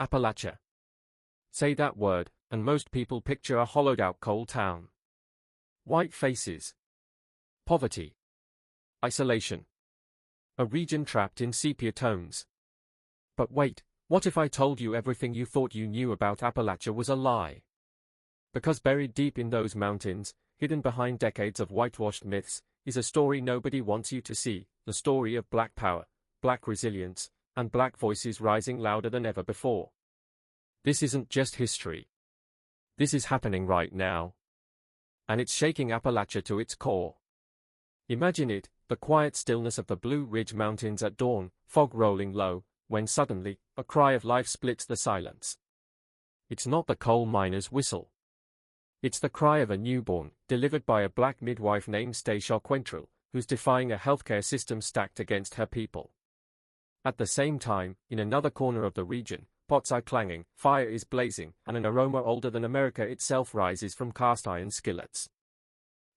Appalachia. Say that word, and most people picture a hollowed-out coal town. White faces. Poverty. Isolation. A region trapped in sepia tones. But wait, what if I told you everything you thought you knew about Appalachia was a lie? Because buried deep in those mountains, hidden behind decades of whitewashed myths, is a story nobody wants you to see, the story of Black power, Black resilience, and Black voices rising louder than ever before. This isn't just history. This is happening right now. And it's shaking Appalachia to its core. Imagine it, the quiet stillness of the Blue Ridge Mountains at dawn, fog rolling low, when suddenly, a cry of life splits the silence. It's not the coal miner's whistle. It's the cry of a newborn, delivered by a Black midwife named Stacia Quentrell, who's defying a healthcare system stacked against her people. At the same time, in another corner of the region, pots are clanging, fire is blazing, and an aroma older than America itself rises from cast-iron skillets.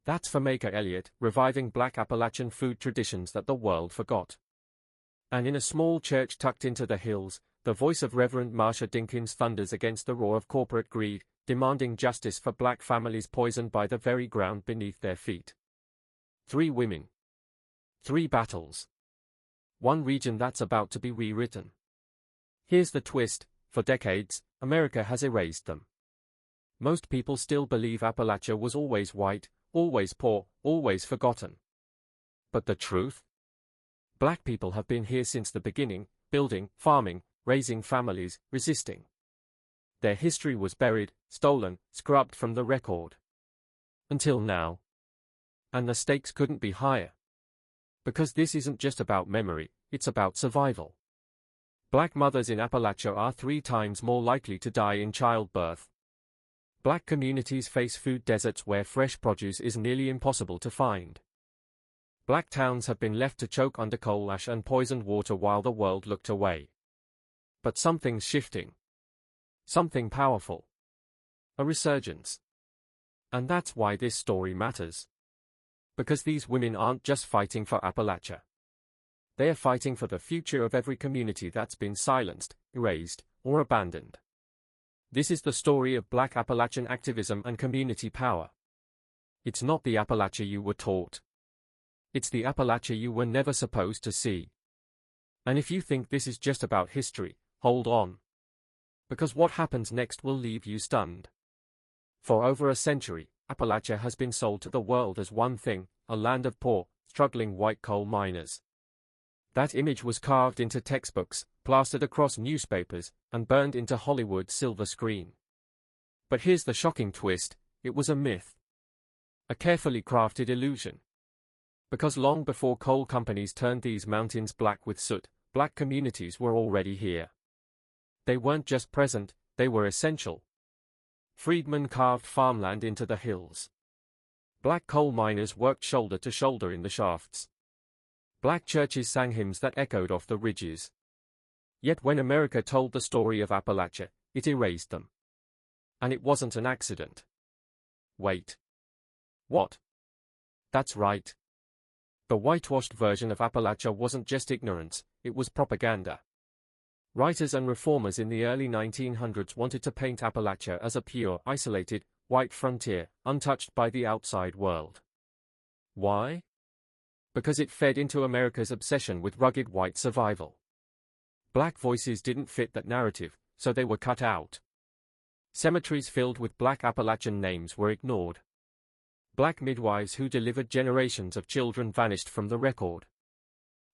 That's Fameka Elliott, reviving Black Appalachian food traditions that the world forgot. And in a small church tucked into the hills, the voice of Reverend Marsha Dinkins thunders against the roar of corporate greed, demanding justice for Black families poisoned by the very ground beneath their feet. 3 women. 3 battles. 1 region that's about to be rewritten. Here's the twist, for decades, America has erased them. Most people still believe Appalachia was always white, always poor, always forgotten. But the truth? Black people have been here since the beginning, building, farming, raising families, resisting. Their history was buried, stolen, scrubbed from the record. Until now. And the stakes couldn't be higher. Because this isn't just about memory, it's about survival. Black mothers in Appalachia are 3 times more likely to die in childbirth. Black communities face food deserts where fresh produce is nearly impossible to find. Black towns have been left to choke under coal ash and poisoned water while the world looked away. But something's shifting. Something powerful. A resurgence. And that's why this story matters. Because these women aren't just fighting for Appalachia. They are fighting for the future of every community that's been silenced, erased, or abandoned. This is the story of Black Appalachian activism and community power. It's not the Appalachia you were taught. It's the Appalachia you were never supposed to see. And if you think this is just about history, hold on. Because what happens next will leave you stunned. For over a century, Appalachia has been sold to the world as one thing, a land of poor, struggling white coal miners. That image was carved into textbooks, plastered across newspapers, and burned into Hollywood's silver screen. But here's the shocking twist, it was a myth. A carefully crafted illusion. Because long before coal companies turned these mountains black with soot, Black communities were already here. They weren't just present, they were essential. Freedmen carved farmland into the hills. Black coal miners worked shoulder to shoulder in the shafts. Black churches sang hymns that echoed off the ridges. Yet when America told the story of Appalachia, it erased them. And it wasn't an accident. Wait. What? That's right. The whitewashed version of Appalachia wasn't just ignorance, it was propaganda. Writers and reformers in the early 1900s wanted to paint Appalachia as a pure, isolated, white frontier, untouched by the outside world. Why? Because it fed into America's obsession with rugged white survival. Black voices didn't fit that narrative, so they were cut out. Cemeteries filled with Black Appalachian names were ignored. Black midwives who delivered generations of children vanished from the record.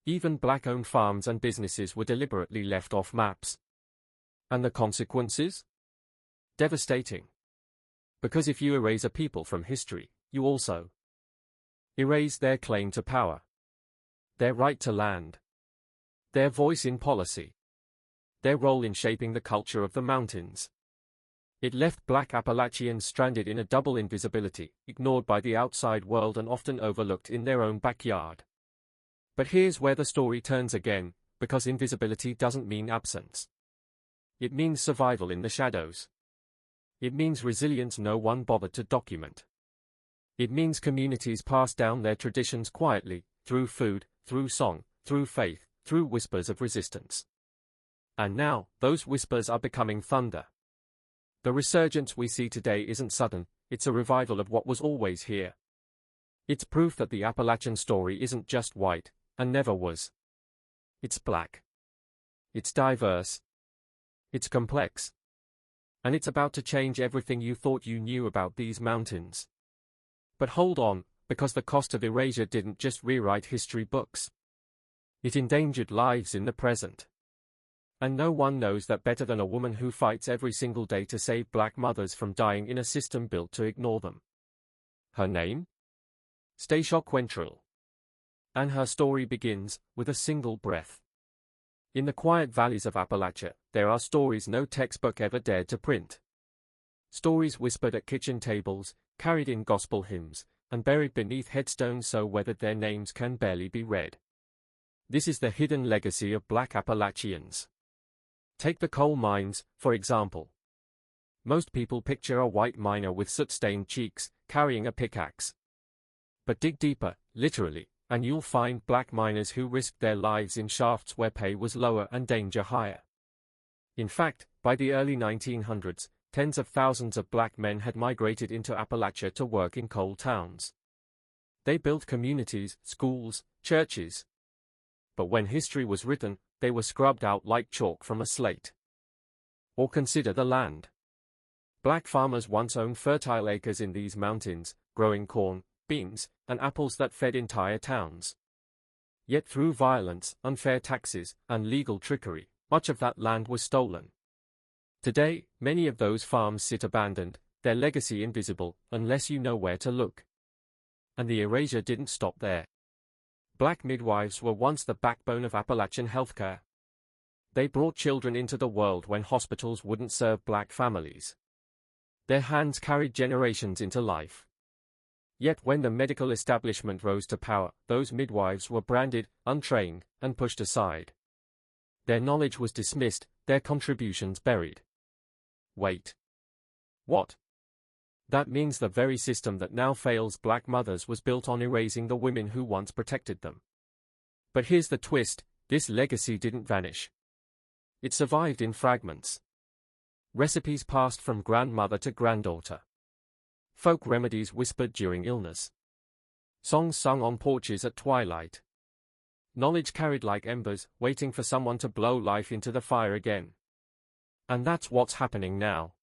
Even Black-owned farms and businesses were deliberately left off maps. And the consequences? Devastating. Because if you erase a people from history, you also erase their claim to power, their right to land, their voice in policy, their role in shaping the culture of the mountains. It left Black Appalachians stranded in a double invisibility, ignored by the outside world and often overlooked in their own backyard. But here's where the story turns again, because invisibility doesn't mean absence. It means survival in the shadows. It means resilience no one bothered to document. It means communities pass down their traditions quietly, through food, through song, through faith, through whispers of resistance. And now, those whispers are becoming thunder. The resurgence we see today isn't sudden, it's a revival of what was always here. It's proof that the Appalachian story isn't just white, and never was. It's black. It's diverse. It's complex. And it's about to change everything you thought you knew about these mountains. But hold on, because the cost of erasure didn't just rewrite history books. It endangered lives in the present. And no one knows that better than a woman who fights every single day to save black mothers from dying in a system built to ignore them. Her name? Stacia Quantrill. And her story begins with a single breath. In the quiet valleys of Appalachia, there are stories no textbook ever dared to print. Stories whispered at kitchen tables, carried in gospel hymns, and buried beneath headstones so weathered their names can barely be read. This is the hidden legacy of Black Appalachians. Take the coal mines, for example. Most people picture a white miner with soot-stained cheeks, carrying a pickaxe. But dig deeper, literally, and you'll find black miners who risked their lives in shafts where pay was lower and danger higher. In fact, by the early 1900s, tens of thousands of black men had migrated into Appalachia to work in coal towns. They built communities, schools, churches. But when history was written, they were scrubbed out like chalk from a slate. Or consider the land. Black farmers once owned fertile acres in these mountains, growing corn, beans, and apples that fed entire towns. Yet through violence, unfair taxes, and legal trickery, much of that land was stolen. Today, many of those farms sit abandoned, their legacy invisible, unless you know where to look. And the erasure didn't stop there. Black midwives were once the backbone of Appalachian healthcare. They brought children into the world when hospitals wouldn't serve black families. Their hands carried generations into life. Yet when the medical establishment rose to power, those midwives were branded, untrained, and pushed aside. Their knowledge was dismissed, their contributions buried. Wait. What? That means the very system that now fails black mothers was built on erasing the women who once protected them. But here's the twist, this legacy didn't vanish. It survived in fragments. Recipes passed from grandmother to granddaughter. Folk remedies whispered during illness. Songs sung on porches at twilight. Knowledge carried like embers, waiting for someone to blow life into the fire again. And that's what's happening now.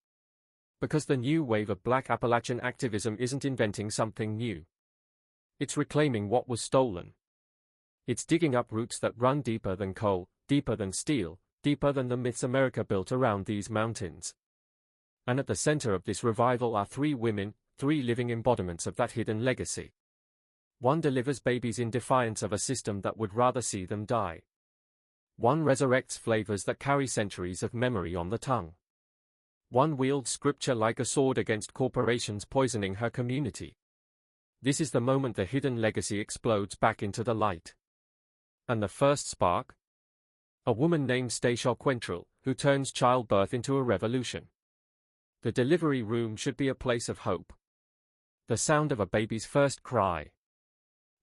Because the new wave of Black Appalachian activism isn't inventing something new. It's reclaiming what was stolen. It's digging up roots that run deeper than coal, deeper than steel, deeper than the myths America built around these mountains. And at the center of this revival are three women, three living embodiments of that hidden legacy. One delivers babies in defiance of a system that would rather see them die. One resurrects flavors that carry centuries of memory on the tongue. One wields scripture like a sword against corporations poisoning her community. This is the moment the hidden legacy explodes back into the light. And the first spark? A woman named Stacia Quantrill, who turns childbirth into a revolution. The delivery room should be a place of hope. The sound of a baby's first cry.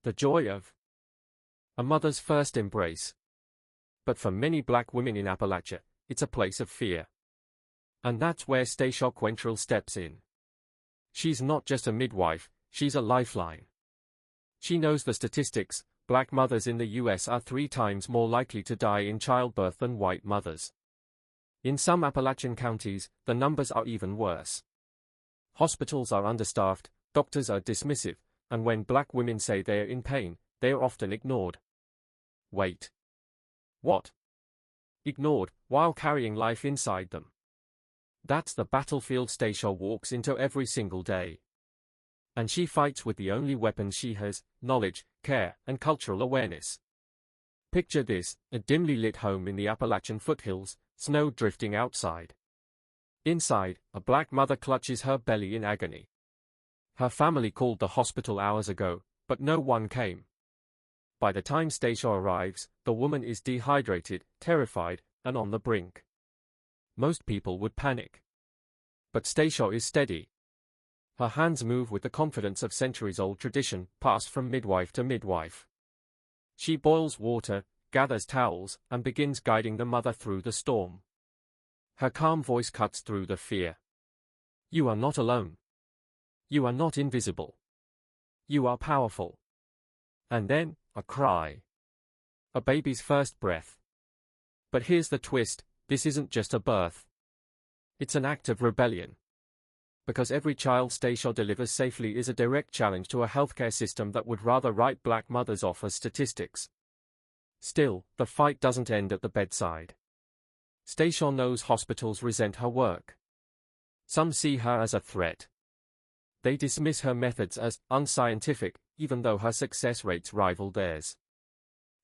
The joy of a mother's first embrace. But for many black women in Appalachia, it's a place of fear. And that's where Stacia Quantrill steps in. She's not just a midwife, she's a lifeline. She knows the statistics. Black mothers in the US are 3 times more likely to die in childbirth than white mothers. In some Appalachian counties, the numbers are even worse. Hospitals are understaffed, doctors are dismissive, and when black women say they are in pain, they are often ignored. Wait. What? Ignored, while carrying life inside them. That's the battlefield Stacia walks into every single day. And she fights with the only weapons she has, knowledge, care, and cultural awareness. Picture this, a dimly lit home in the Appalachian foothills, snow drifting outside. Inside, a black mother clutches her belly in agony. Her family called the hospital hours ago, but no one came. By the time Stacia arrives, the woman is dehydrated, terrified, and on the brink. Most people would panic. But Stacia is steady. Her hands move with the confidence of centuries-old tradition, passed from midwife to midwife. She boils water, gathers towels, and begins guiding the mother through the storm. Her calm voice cuts through the fear. You are not alone. You are not invisible. You are powerful. And then, a cry. A baby's first breath. But here's the twist, this isn't just a birth. It's an act of rebellion. Because every child Stacia delivers safely is a direct challenge to a healthcare system that would rather write black mothers off as statistics. Still, the fight doesn't end at the bedside. Stacia knows hospitals resent her work. Some see her as a threat. They dismiss her methods as unscientific, even though her success rates rival theirs.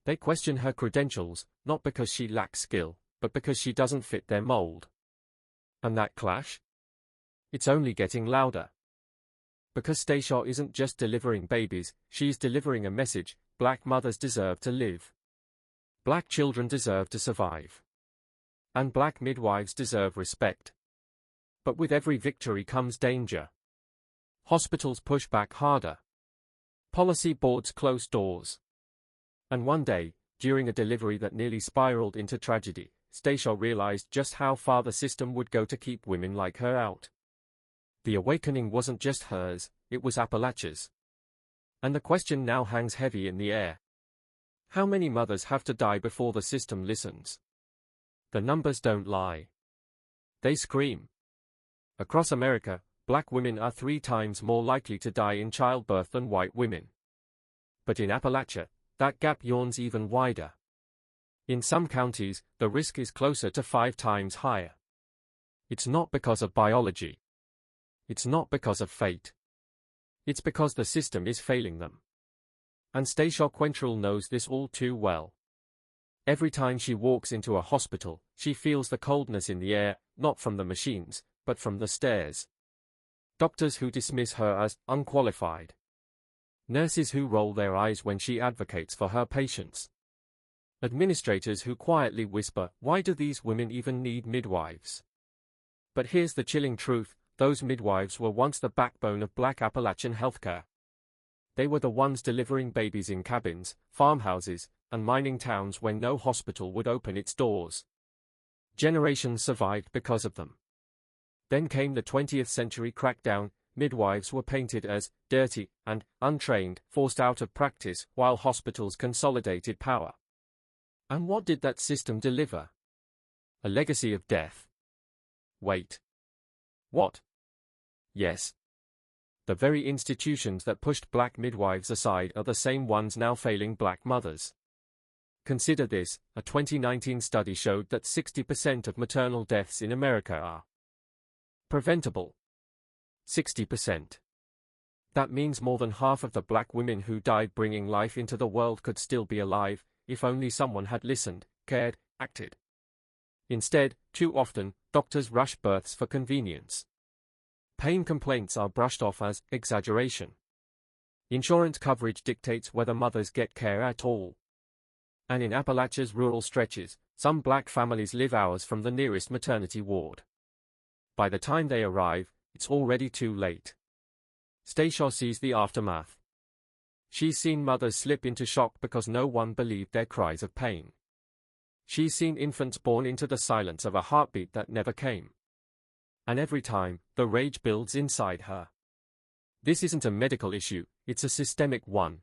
They question her credentials, not because she lacks skill, but because she doesn't fit their mold. And that clash? It's only getting louder. Because Stacia isn't just delivering babies, she's delivering a message: black mothers deserve to live. Black children deserve to survive. And black midwives deserve respect. But with every victory comes danger. Hospitals push back harder. Policy boards close doors. And one day, during a delivery that nearly spiraled into tragedy, Stacia realized just how far the system would go to keep women like her out. The awakening wasn't just hers, it was Appalachia's. And the question now hangs heavy in the air. How many mothers have to die before the system listens? The numbers don't lie. They scream. Across America, black women are 3 times more likely to die in childbirth than white women. But in Appalachia, that gap yawns even wider. In some counties, the risk is closer to 5 times higher. It's not because of biology. It's not because of fate. It's because the system is failing them. And Stacia Quentrell knows this all too well. Every time she walks into a hospital, she feels the coldness in the air, not from the machines, but from the stairs. Doctors who dismiss her as unqualified. Nurses who roll their eyes when she advocates for her patients. Administrators who quietly whisper, "Why do these women even need midwives?" But here's the chilling truth, those midwives were once the backbone of Black Appalachian healthcare. They were the ones delivering babies in cabins, farmhouses, and mining towns when no hospital would open its doors. Generations survived because of them. Then came the 20th century crackdown. Midwives were painted as dirty and untrained, forced out of practice, while hospitals consolidated power. And what did that system deliver? A legacy of death. Wait. What? Yes. The very institutions that pushed black midwives aside are the same ones now failing black mothers. Consider this, a 2019 study showed that 60% of maternal deaths in America are preventable. 60%. That means more than half of the black women who died bringing life into the world could still be alive, if only someone had listened, cared, acted. Instead, too often, doctors rush births for convenience. Pain complaints are brushed off as exaggeration. Insurance coverage dictates whether mothers get care at all. And in Appalachia's rural stretches, some black families live hours from the nearest maternity ward. By the time they arrive, it's already too late. Stacia sees the aftermath. She's seen mothers slip into shock because no one believed their cries of pain. She's seen infants born into the silence of a heartbeat that never came. And every time, the rage builds inside her. This isn't a medical issue, it's a systemic one.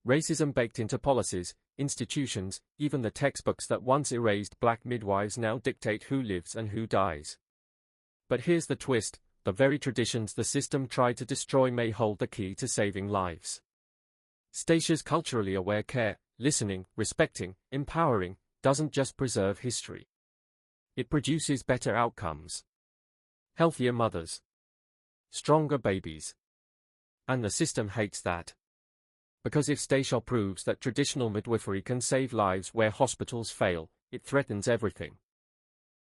Racism baked into policies, institutions, even the textbooks that once erased black midwives now dictate who lives and who dies. But here's the twist, the very traditions the system tried to destroy may hold the key to saving lives. Stacia's culturally aware care, listening, respecting, empowering, doesn't just preserve history. It produces better outcomes. Healthier mothers. Stronger babies. And the system hates that. Because if Stacia proves that traditional midwifery can save lives where hospitals fail, it threatens everything.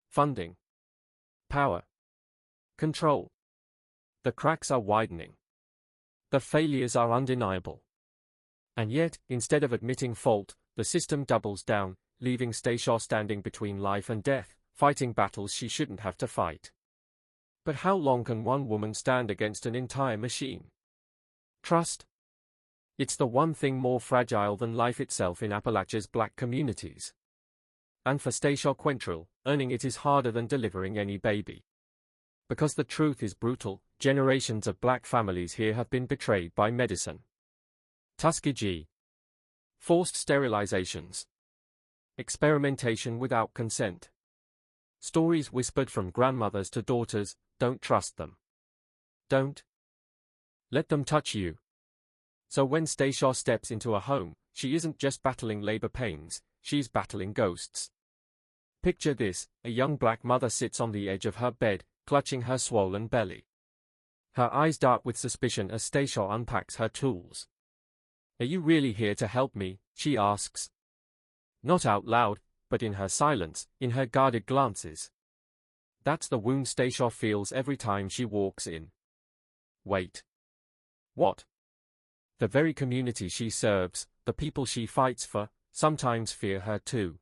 Funding. Power. Control. The cracks are widening. The failures are undeniable. And yet, instead of admitting fault, the system doubles down, leaving Stacia standing between life and death, fighting battles she shouldn't have to fight. But how long can one woman stand against an entire machine? Trust. It's the one thing more fragile than life itself in Appalachia's black communities. And for Stacia Quentrell, earning it is harder than delivering any baby. Because the truth is brutal, generations of black families here have been betrayed by medicine. Tuskegee. Forced sterilizations. Experimentation without consent. Stories whispered from grandmothers to daughters, don't trust them. Don't let them touch you. So when Stacia steps into a home, she isn't just battling labor pains, she's battling ghosts. Picture this, a young black mother sits on the edge of her bed, clutching her swollen belly. Her eyes dart with suspicion as Stacia unpacks her tools. Are you really here to help me? She asks. Not out loud, but in her silence, in her guarded glances. That's the wound Stacia feels every time she walks in. Wait. What? The very community she serves, the people she fights for, sometimes fear her too.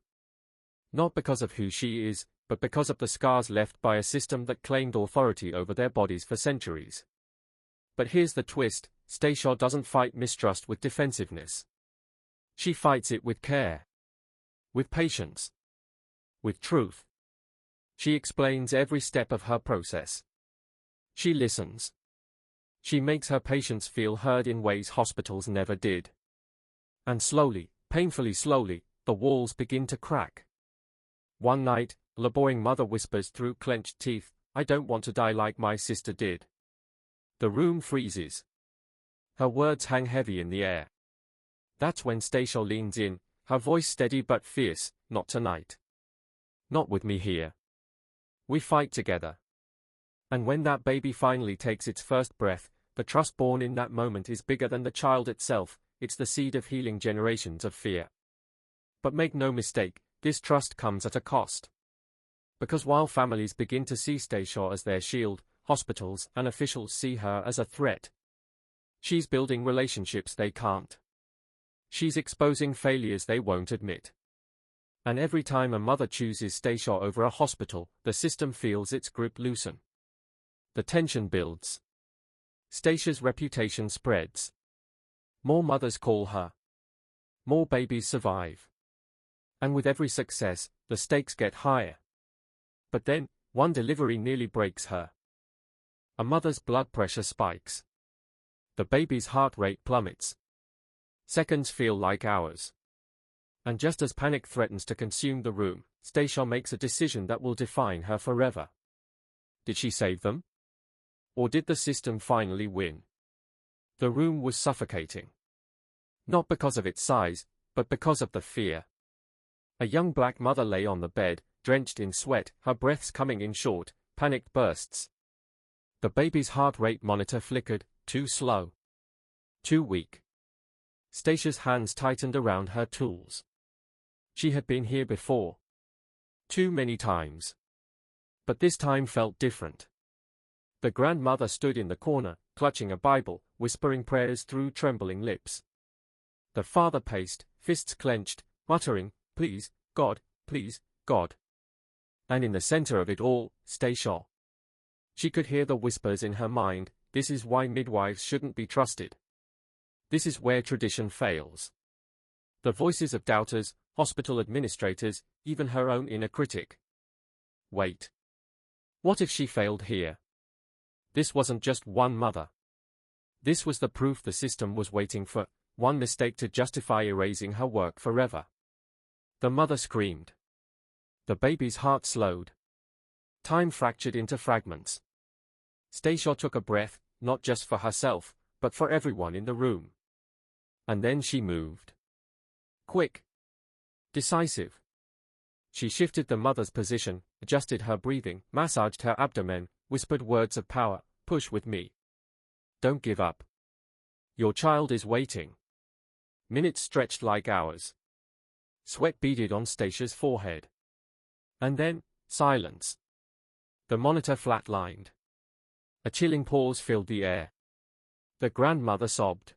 Not because of who she is, but because of the scars left by a system that claimed authority over their bodies for centuries. But here's the twist, Stacia doesn't fight mistrust with defensiveness. She fights it with care. With patience. With truth. She explains every step of her process. She listens. She makes her patients feel heard in ways hospitals never did. And slowly, painfully slowly, the walls begin to crack. One night, a laboring mother whispers through clenched teeth, I don't want to die like my sister did. The room freezes. Her words hang heavy in the air. That's when Stacia leans in, her voice steady but fierce, not tonight. Not with me here. We fight together. And when that baby finally takes its first breath, the trust born in that moment is bigger than the child itself, it's the seed of healing generations of fear. But make no mistake, this trust comes at a cost. Because while families begin to see Stacia as their shield, hospitals and officials see her as a threat. She's building relationships they can't. She's exposing failures they won't admit. And every time a mother chooses Stacia over a hospital, the system feels its grip loosen. The tension builds. Stacia's reputation spreads. More mothers call her. More babies survive. And with every success, the stakes get higher. But then, one delivery nearly breaks her. A mother's blood pressure spikes. The baby's heart rate plummets. Seconds feel like hours. And just as panic threatens to consume the room, Stacia makes a decision that will define her forever. Did she save them? Or did the system finally win? The room was suffocating. Not because of its size, but because of the fear. A young black mother lay on the bed, drenched in sweat, her breaths coming in short, panicked bursts. The baby's heart rate monitor flickered, too slow. Too weak. Stacia's hands tightened around her tools. She had been here before. Too many times. But this time felt different. The grandmother stood in the corner, clutching a Bible, whispering prayers through trembling lips. The father paced, fists clenched, muttering, Please, God, please, God. And in the center of it all, Stacia. She could hear the whispers in her mind, this is why midwives shouldn't be trusted. This is where tradition fails. The voices of doubters, hospital administrators, even her own inner critic. Wait. What if she failed here? This wasn't just one mother. This was the proof the system was waiting for, one mistake to justify erasing her work forever. The mother screamed. The baby's heart slowed. Time fractured into fragments. Stacia took a breath, not just for herself, but for everyone in the room. And then she moved. Quick. Decisive. She shifted the mother's position, adjusted her breathing, massaged her abdomen, whispered words of power, push with me. Don't give up. Your child is waiting. Minutes stretched like hours. Sweat beaded on Stacia's forehead. And then, silence. The monitor flatlined. A chilling pause filled the air. The grandmother sobbed.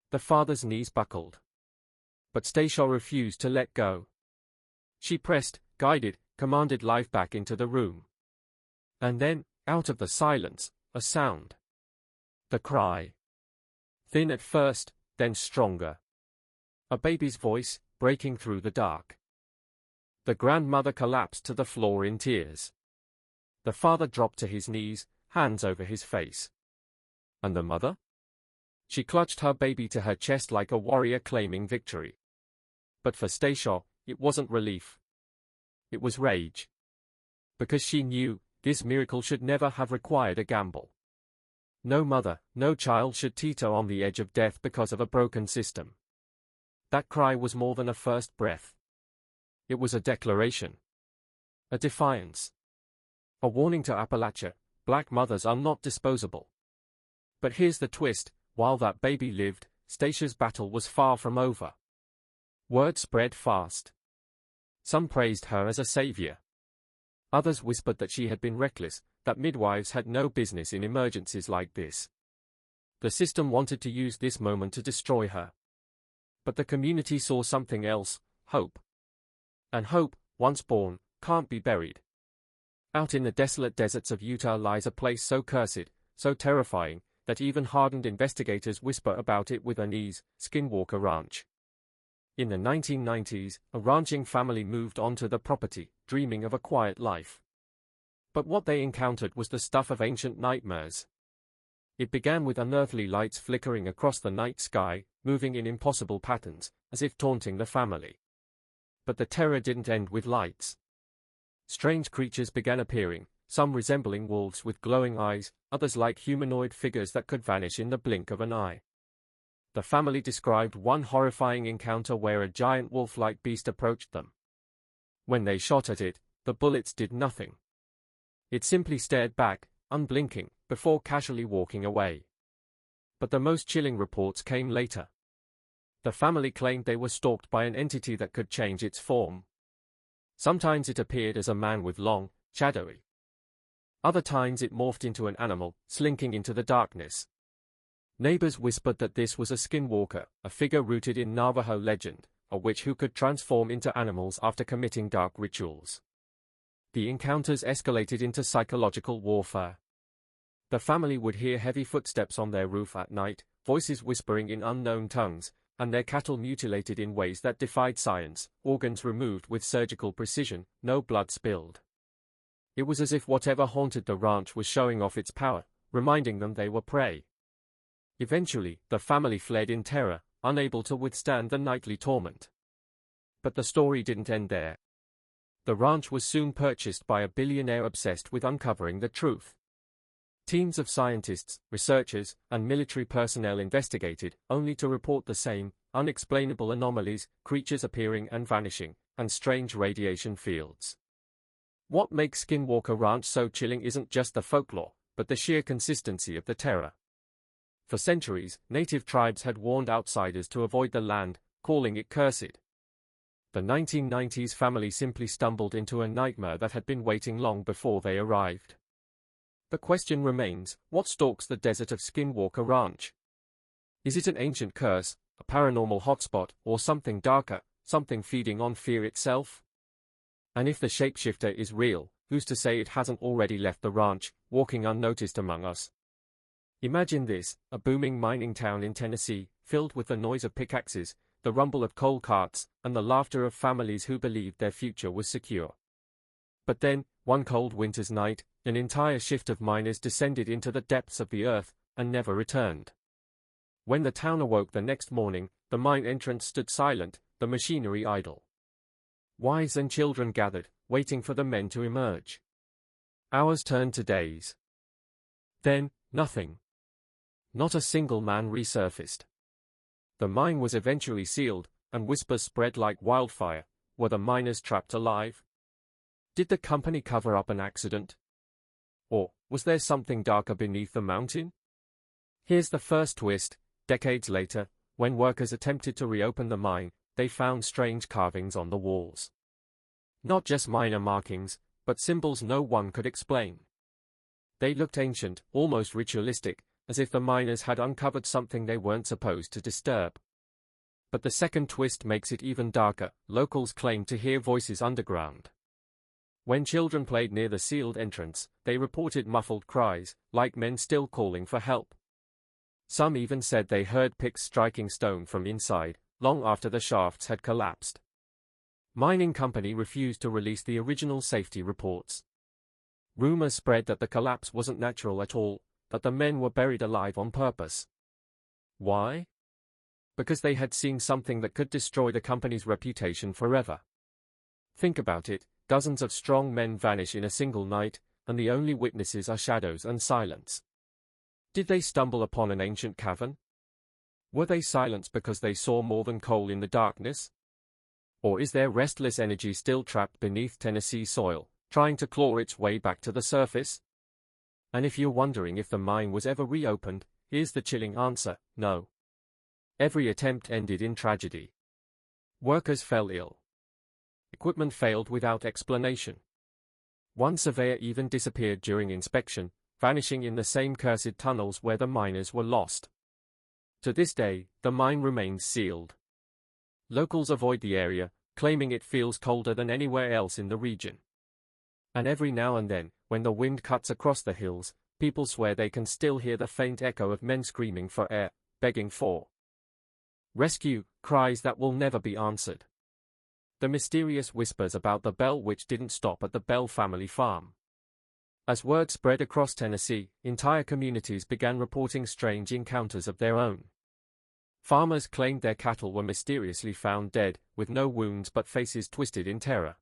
The father's knees buckled. But Stacia refused to let go. She pressed, guided, commanded life back into the room. And then, out of the silence, a sound. The cry. Thin at first, then stronger. A baby's voice, breaking through the dark. The grandmother collapsed to the floor in tears. The father dropped to his knees, hands over his face. And the mother? She clutched her baby to her chest like a warrior claiming victory. But for Stacia, it wasn't relief. It was rage. Because she knew, this miracle should never have required a gamble. No mother, no child should teeter on the edge of death because of a broken system. That cry was more than a first breath. It was a declaration. A defiance. A warning to Appalachia, black mothers are not disposable. But here's the twist, while that baby lived, Stacia's battle was far from over. Word spread fast. Some praised her as a savior. Others whispered that she had been reckless, that midwives had no business in emergencies like this. The system wanted to use this moment to destroy her. But the community saw something else, hope. And hope, once born, can't be buried. Out in the desolate deserts of Utah lies a place so cursed, so terrifying, that even hardened investigators whisper about it with unease, Skinwalker Ranch. In the 1990s, a ranching family moved onto the property, dreaming of a quiet life. But what they encountered was the stuff of ancient nightmares. It began with unearthly lights flickering across the night sky, moving in impossible patterns, as if taunting the family. But the terror didn't end with lights. Strange creatures began appearing, some resembling wolves with glowing eyes, others like humanoid figures that could vanish in the blink of an eye. The family described one horrifying encounter where a giant wolf-like beast approached them. When they shot at it, the bullets did nothing. It simply stared back, unblinking, before casually walking away. But the most chilling reports came later. The family claimed they were stalked by an entity that could change its form. Sometimes it appeared as a man with long, shadowy. Other times it morphed into an animal, slinking into the darkness. Neighbors whispered that this was a skinwalker, a figure rooted in Navajo legend, a witch who could transform into animals after committing dark rituals. The encounters escalated into psychological warfare. The family would hear heavy footsteps on their roof at night, voices whispering in unknown tongues, and their cattle mutilated in ways that defied science, organs removed with surgical precision, no blood spilled. It was as if whatever haunted the ranch was showing off its power, reminding them they were prey. Eventually, the family fled in terror, unable to withstand the nightly torment. But the story didn't end there. The ranch was soon purchased by a billionaire obsessed with uncovering the truth. Teams of scientists, researchers, and military personnel investigated, only to report the same, unexplainable anomalies, creatures appearing and vanishing, and strange radiation fields. What makes Skinwalker Ranch so chilling isn't just the folklore, but the sheer consistency of the terror. For centuries, native tribes had warned outsiders to avoid the land, calling it cursed. The 1990s family simply stumbled into a nightmare that had been waiting long before they arrived. The question remains, what stalks the desert of Skinwalker Ranch? Is it an ancient curse, a paranormal hotspot, or something darker, something feeding on fear itself? And if the shapeshifter is real, who's to say it hasn't already left the ranch, walking unnoticed among us? Imagine this, a booming mining town in Tennessee, filled with the noise of pickaxes, the rumble of coal carts, and the laughter of families who believed their future was secure. But then, one cold winter's night, an entire shift of miners descended into the depths of the earth, and never returned. When the town awoke the next morning, the mine entrance stood silent, the machinery idle. Wives and children gathered, waiting for the men to emerge. Hours turned to days. Then, nothing. Not a single man resurfaced. The mine was eventually sealed, and whispers spread like wildfire. Were the miners trapped alive? Did the company cover up an accident? Or was there something darker beneath the mountain? Here's the first twist. Decades later, when workers attempted to reopen the mine, they found strange carvings on the walls. Not just minor markings, but symbols no one could explain. They looked ancient, almost ritualistic, as if the miners had uncovered something they weren't supposed to disturb. But the second twist makes it even darker. Locals claimed to hear voices underground. When children played near the sealed entrance, they reported muffled cries, like men still calling for help. Some even said they heard picks striking stone from inside, long after the shafts had collapsed. Mining company refused to release the original safety reports. Rumors spread that the collapse wasn't natural at all, that the men were buried alive on purpose. Why? Because they had seen something that could destroy the company's reputation forever. Think about it, dozens of strong men vanish in a single night, and the only witnesses are shadows and silence. Did they stumble upon an ancient cavern? Were they silenced because they saw more than coal in the darkness? Or is their restless energy still trapped beneath Tennessee soil, trying to claw its way back to the surface? And if you're wondering if the mine was ever reopened, here's the chilling answer: no. Every attempt ended in tragedy. Workers fell ill. Equipment failed without explanation. One surveyor even disappeared during inspection, vanishing in the same cursed tunnels where the miners were lost. To this day, the mine remains sealed. Locals avoid the area, claiming it feels colder than anywhere else in the region. And every now and then, when the wind cuts across the hills, people swear they can still hear the faint echo of men screaming for air, begging for rescue, cries that will never be answered. The mysterious whispers about the Bell Witch didn't stop at the Bell family farm. As word spread across Tennessee, entire communities began reporting strange encounters of their own. Farmers claimed their cattle were mysteriously found dead, with no wounds but faces twisted in terror.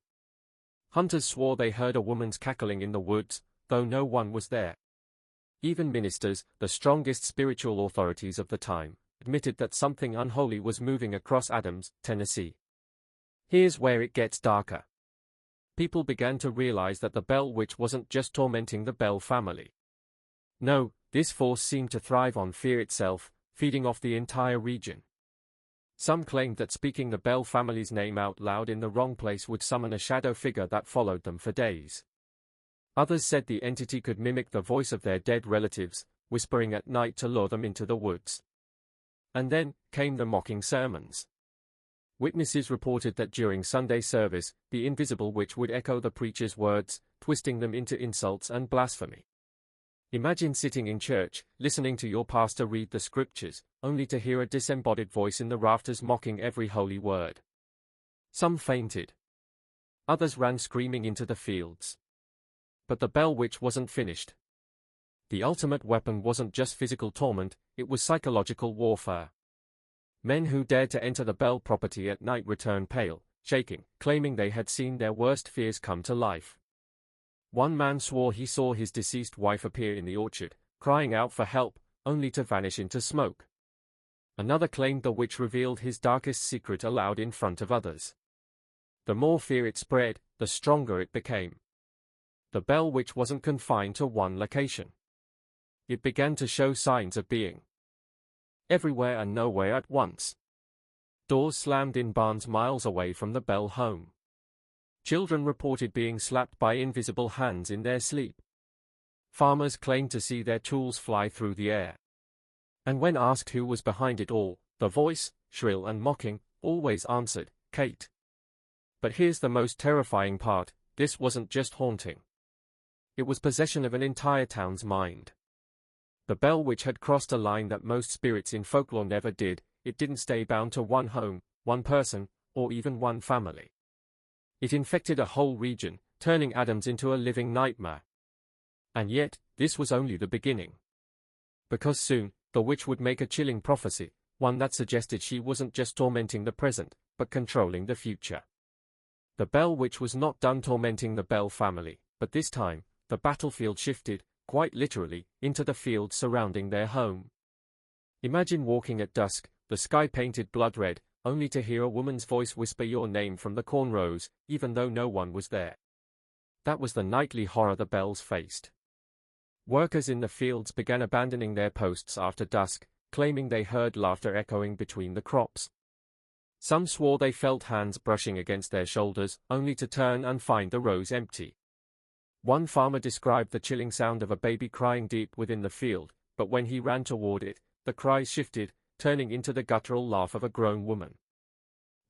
Hunters swore they heard a woman's cackling in the woods, though no one was there. Even ministers, the strongest spiritual authorities of the time, admitted that something unholy was moving across Adams, Tennessee. Here's where it gets darker. People began to realize that the Bell Witch wasn't just tormenting the Bell family. No, this force seemed to thrive on fear itself, feeding off the entire region. Some claimed that speaking the Bell family's name out loud in the wrong place would summon a shadow figure that followed them for days. Others said the entity could mimic the voice of their dead relatives, whispering at night to lure them into the woods. And then came the mocking sermons. Witnesses reported that during Sunday service, the invisible witch would echo the preacher's words, twisting them into insults and blasphemy. Imagine sitting in church, listening to your pastor read the scriptures, only to hear a disembodied voice in the rafters mocking every holy word. Some fainted. Others ran screaming into the fields. But the Bell Witch wasn't finished. The ultimate weapon wasn't just physical torment, it was psychological warfare. Men who dared to enter the Bell property at night returned pale, shaking, claiming they had seen their worst fears come to life. One man swore he saw his deceased wife appear in the orchard, crying out for help, only to vanish into smoke. Another claimed the witch revealed his darkest secret aloud in front of others. The more fear it spread, the stronger it became. The Bell Witch wasn't confined to one location. It began to show signs of being everywhere and nowhere at once. Doors slammed in barns miles away from the Bell home. Children reported being slapped by invisible hands in their sleep. Farmers claimed to see their tools fly through the air. And when asked who was behind it all, the voice, shrill and mocking, always answered, "Kate." But here's the most terrifying part: this wasn't just haunting. It was possession of an entire town's mind. The Bell Witch had crossed a line that most spirits in folklore never did. It didn't stay bound to one home, one person, or even one family. It infected a whole region, turning Adams into a living nightmare. And yet, this was only the beginning. Because soon, the witch would make a chilling prophecy, one that suggested she wasn't just tormenting the present, but controlling the future. The Bell Witch was not done tormenting the Bell family, but this time, the battlefield shifted, quite literally, into the fields surrounding their home. Imagine walking at dusk, the sky painted blood red, only to hear a woman's voice whisper your name from the corn rows, even though no one was there. That was the nightly horror the Bells faced. Workers in the fields began abandoning their posts after dusk, claiming they heard laughter echoing between the crops. Some swore they felt hands brushing against their shoulders, only to turn and find the rows empty. One farmer described the chilling sound of a baby crying deep within the field, but when he ran toward it, the cries shifted, turning into the guttural laugh of a grown woman.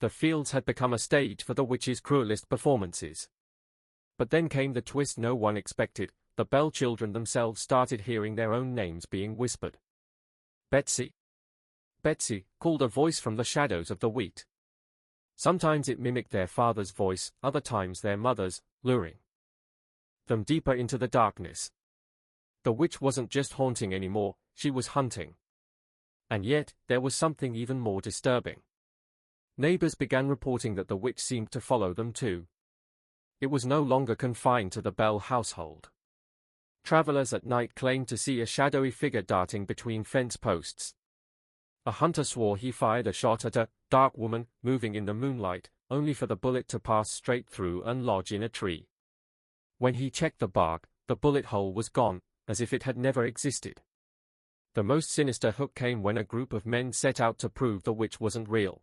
The fields had become a stage for the witch's cruelest performances. But then came the twist no one expected: the Bell children themselves started hearing their own names being whispered. Betsy. Betsy, called a voice from the shadows of the wheat. Sometimes it mimicked their father's voice, other times their mother's, luring them deeper into the darkness. The witch wasn't just haunting anymore, she was hunting. And yet, there was something even more disturbing. Neighbors began reporting that the witch seemed to follow them too. It was no longer confined to the Bell household. Travelers at night claimed to see a shadowy figure darting between fence posts. A hunter swore he fired a shot at a dark woman moving in the moonlight, only for the bullet to pass straight through and lodge in a tree. When he checked the bark, the bullet hole was gone, as if it had never existed. The most sinister hook came when a group of men set out to prove the witch wasn't real.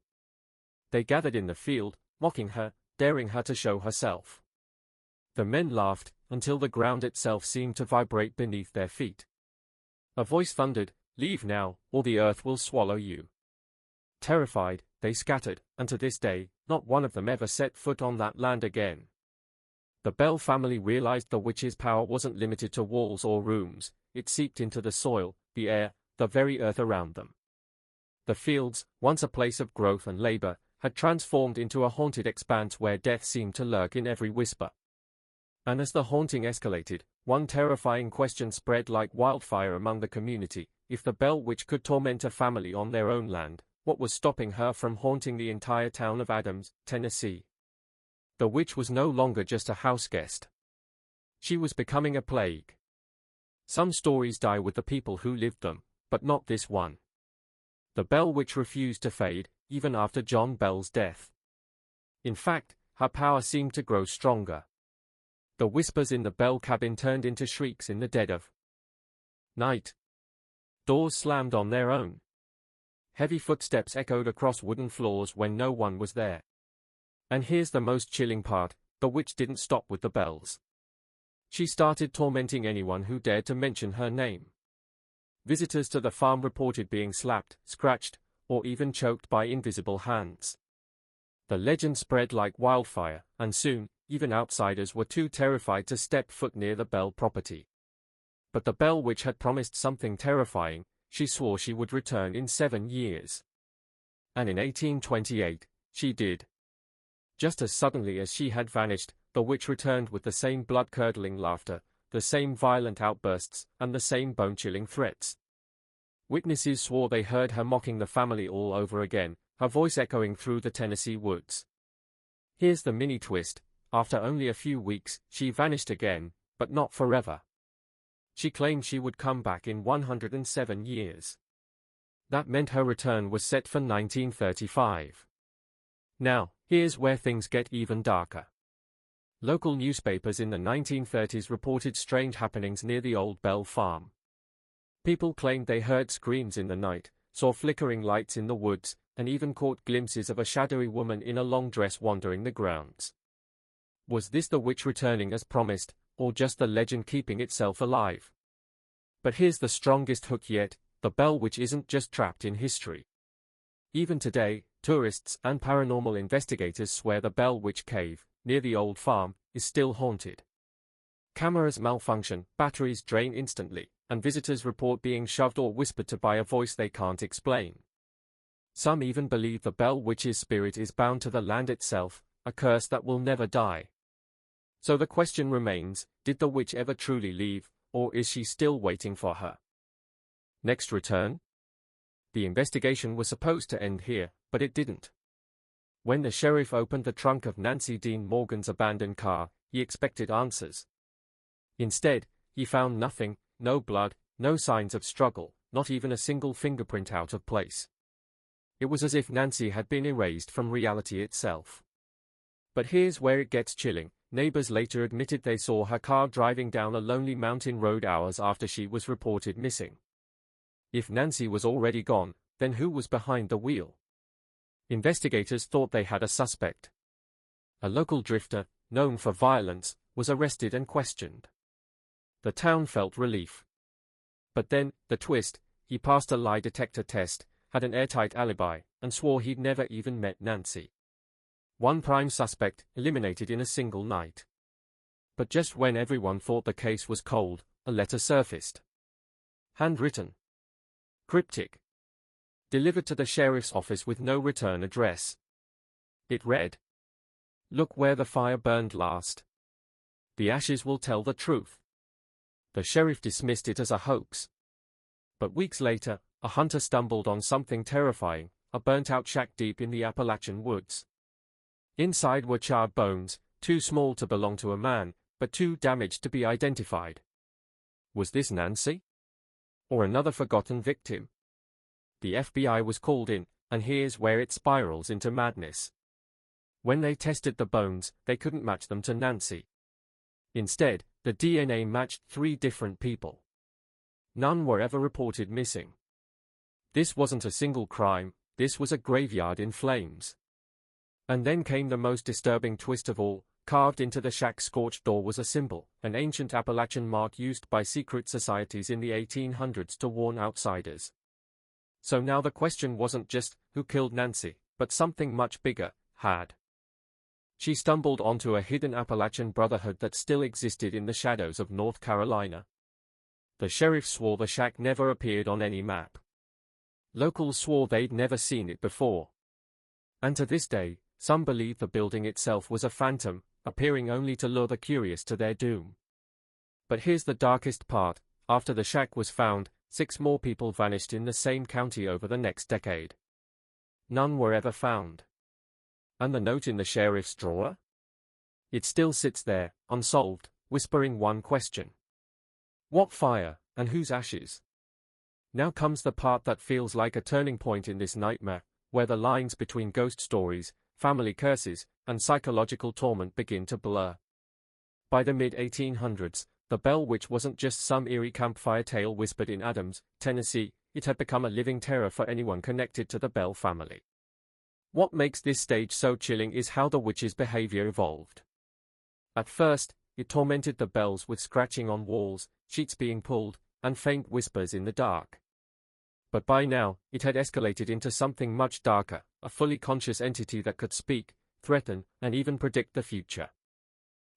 They gathered in the field, mocking her, daring her to show herself. The men laughed, until the ground itself seemed to vibrate beneath their feet. A voice thundered, "Leave now, or the earth will swallow you." Terrified, they scattered, and to this day, not one of them ever set foot on that land again. The Bell family realized the witch's power wasn't limited to walls or rooms, it seeped into the soil, the air, the very earth around them. The fields, once a place of growth and labor, had transformed into a haunted expanse where death seemed to lurk in every whisper. And as the haunting escalated, one terrifying question spread like wildfire among the community: if the Bell witch could torment a family on their own land, what was stopping her from haunting the entire town of Adams, Tennessee? The witch was no longer just a house guest. She was becoming a plague. Some stories die with the people who lived them, but not this one. The Bell witch refused to fade, even after John Bell's death. In fact, her power seemed to grow stronger. The whispers in the Bell cabin turned into shrieks in the dead of night. Doors slammed on their own. Heavy footsteps echoed across wooden floors when no one was there. And here's the most chilling part: the witch didn't stop with the Bells. She started tormenting anyone who dared to mention her name. Visitors to the farm reported being slapped, scratched, or even choked by invisible hands. The legend spread like wildfire, and soon, even outsiders were too terrified to step foot near the Bell property. But the Bell witch had promised something terrifying. She swore she would return in 7 years. And in 1828, she did. Just as suddenly as she had vanished, the witch returned with the same blood-curdling laughter, the same violent outbursts, and the same bone-chilling threats. Witnesses swore they heard her mocking the family all over again, her voice echoing through the Tennessee woods. Here's the mini twist: after only a few weeks, she vanished again, but not forever. She claimed she would come back in 107 years. That meant her return was set for 1935. Now, here's where things get even darker. Local newspapers in the 1930s reported strange happenings near the old Bell farm. People claimed they heard screams in the night, saw flickering lights in the woods, and even caught glimpses of a shadowy woman in a long dress wandering the grounds. Was this the witch returning as promised, or just the legend keeping itself alive? But here's the strongest hook yet: the Bell witch isn't just trapped in history. Even today, tourists and paranormal investigators swear the Bell Witch Cave, near the old farm, is still haunted. Cameras malfunction, batteries drain instantly, and visitors report being shoved or whispered to by a voice they can't explain. Some even believe the Bell Witch's spirit is bound to the land itself, a curse that will never die. So the question remains: did the witch ever truly leave, or is she still waiting for her next return? The investigation was supposed to end here, but it didn't. When the sheriff opened the trunk of Nancy Dean Morgan's abandoned car, he expected answers. Instead, he found nothing: no blood, no signs of struggle, not even a single fingerprint out of place. It was as if Nancy had been erased from reality itself. But here's where it gets chilling. Neighbors later admitted they saw her car driving down a lonely mountain road hours after she was reported missing. If Nancy was already gone, then who was behind the wheel? Investigators thought they had a suspect. A local drifter, known for violence, was arrested and questioned. The town felt relief. But then, the twist: he passed a lie detector test, had an airtight alibi, and swore he'd never even met Nancy. One prime suspect, eliminated in a single night. But just when everyone thought the case was cold, a letter surfaced. Handwritten. Cryptic. Delivered to the sheriff's office with no return address. It read, "Look where the fire burned last. The ashes will tell the truth." The sheriff dismissed it as a hoax. But weeks later, a hunter stumbled on something terrifying, a burnt-out shack deep in the Appalachian woods. Inside were charred bones, too small to belong to a man, but too damaged to be identified. Was this Nancy? Or another forgotten victim? The FBI was called in, and here's where it spirals into madness. When they tested the bones, they couldn't match them to Nancy. Instead, the DNA matched 3 different people. None were ever reported missing. This wasn't a single crime, this was a graveyard in flames. And then came the most disturbing twist of all. Carved into the shack's scorched door was a symbol, an ancient Appalachian mark used by secret societies in the 1800s to warn outsiders. So now the question wasn't just, who killed Nancy, but something much bigger, had she stumbled onto a hidden Appalachian brotherhood that still existed in the shadows of North Carolina? The sheriff swore the shack never appeared on any map. Locals swore they'd never seen it before. And to this day, some believe the building itself was a phantom, appearing only to lure the curious to their doom. But here's the darkest part. After the shack was found, 6 more people vanished in the same county over the next decade. None were ever found. And the note in the sheriff's drawer? It still sits there, unsolved, whispering one question. What fire, and whose ashes? Now comes the part that feels like a turning point in this nightmare, where the lines between ghost stories, family curses, and psychological torment begin to blur. By the mid-1800s, the Bell Witch wasn't just some eerie campfire tale whispered in Adams, Tennessee, it had become a living terror for anyone connected to the Bell family. What makes this stage so chilling is how the witch's behavior evolved. At first, it tormented the Bells with scratching on walls, sheets being pulled, and faint whispers in the dark. But by now, it had escalated into something much darker, a fully conscious entity that could speak, threaten, and even predict the future.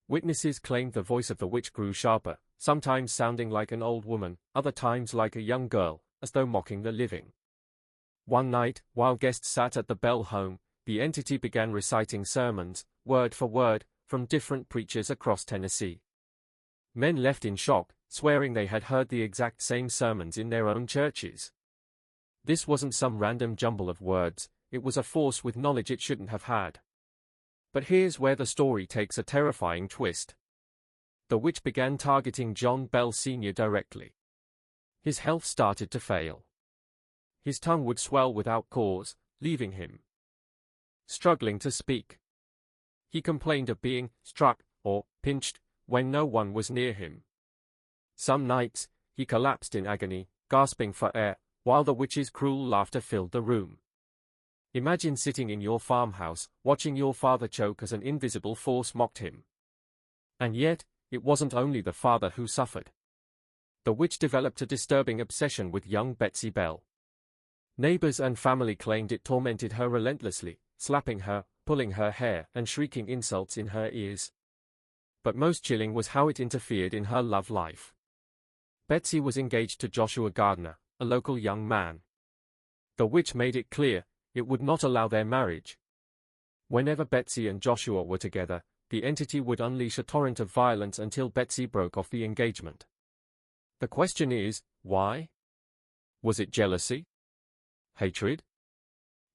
Witnesses claimed the voice of the witch grew sharper, sometimes sounding like an old woman, other times like a young girl, as though mocking the living. One night, while guests sat at the Bell home, the entity began reciting sermons, word for word, from different preachers across Tennessee. Men left in shock, swearing they had heard the exact same sermons in their own churches. This wasn't some random jumble of words, it was a force with knowledge it shouldn't have had. But here's where the story takes a terrifying twist. The witch began targeting John Bell Sr. directly. His health started to fail. His tongue would swell without cause, leaving him struggling to speak. He complained of being struck, or pinched, when no one was near him. Some nights, he collapsed in agony, gasping for air, while the witch's cruel laughter filled the room. Imagine sitting in your farmhouse, watching your father choke as an invisible force mocked him. And yet, it wasn't only the father who suffered. The witch developed a disturbing obsession with young Betsy Bell. Neighbors and family claimed it tormented her relentlessly, slapping her, pulling her hair, and shrieking insults in her ears. But most chilling was how it interfered in her love life. Betsy was engaged to Joshua Gardner, a local young man. The witch made it clear, it would not allow their marriage. Whenever Betsy and Joshua were together, the entity would unleash a torrent of violence until Betsy broke off the engagement. The question is, why? Was it jealousy? Hatred?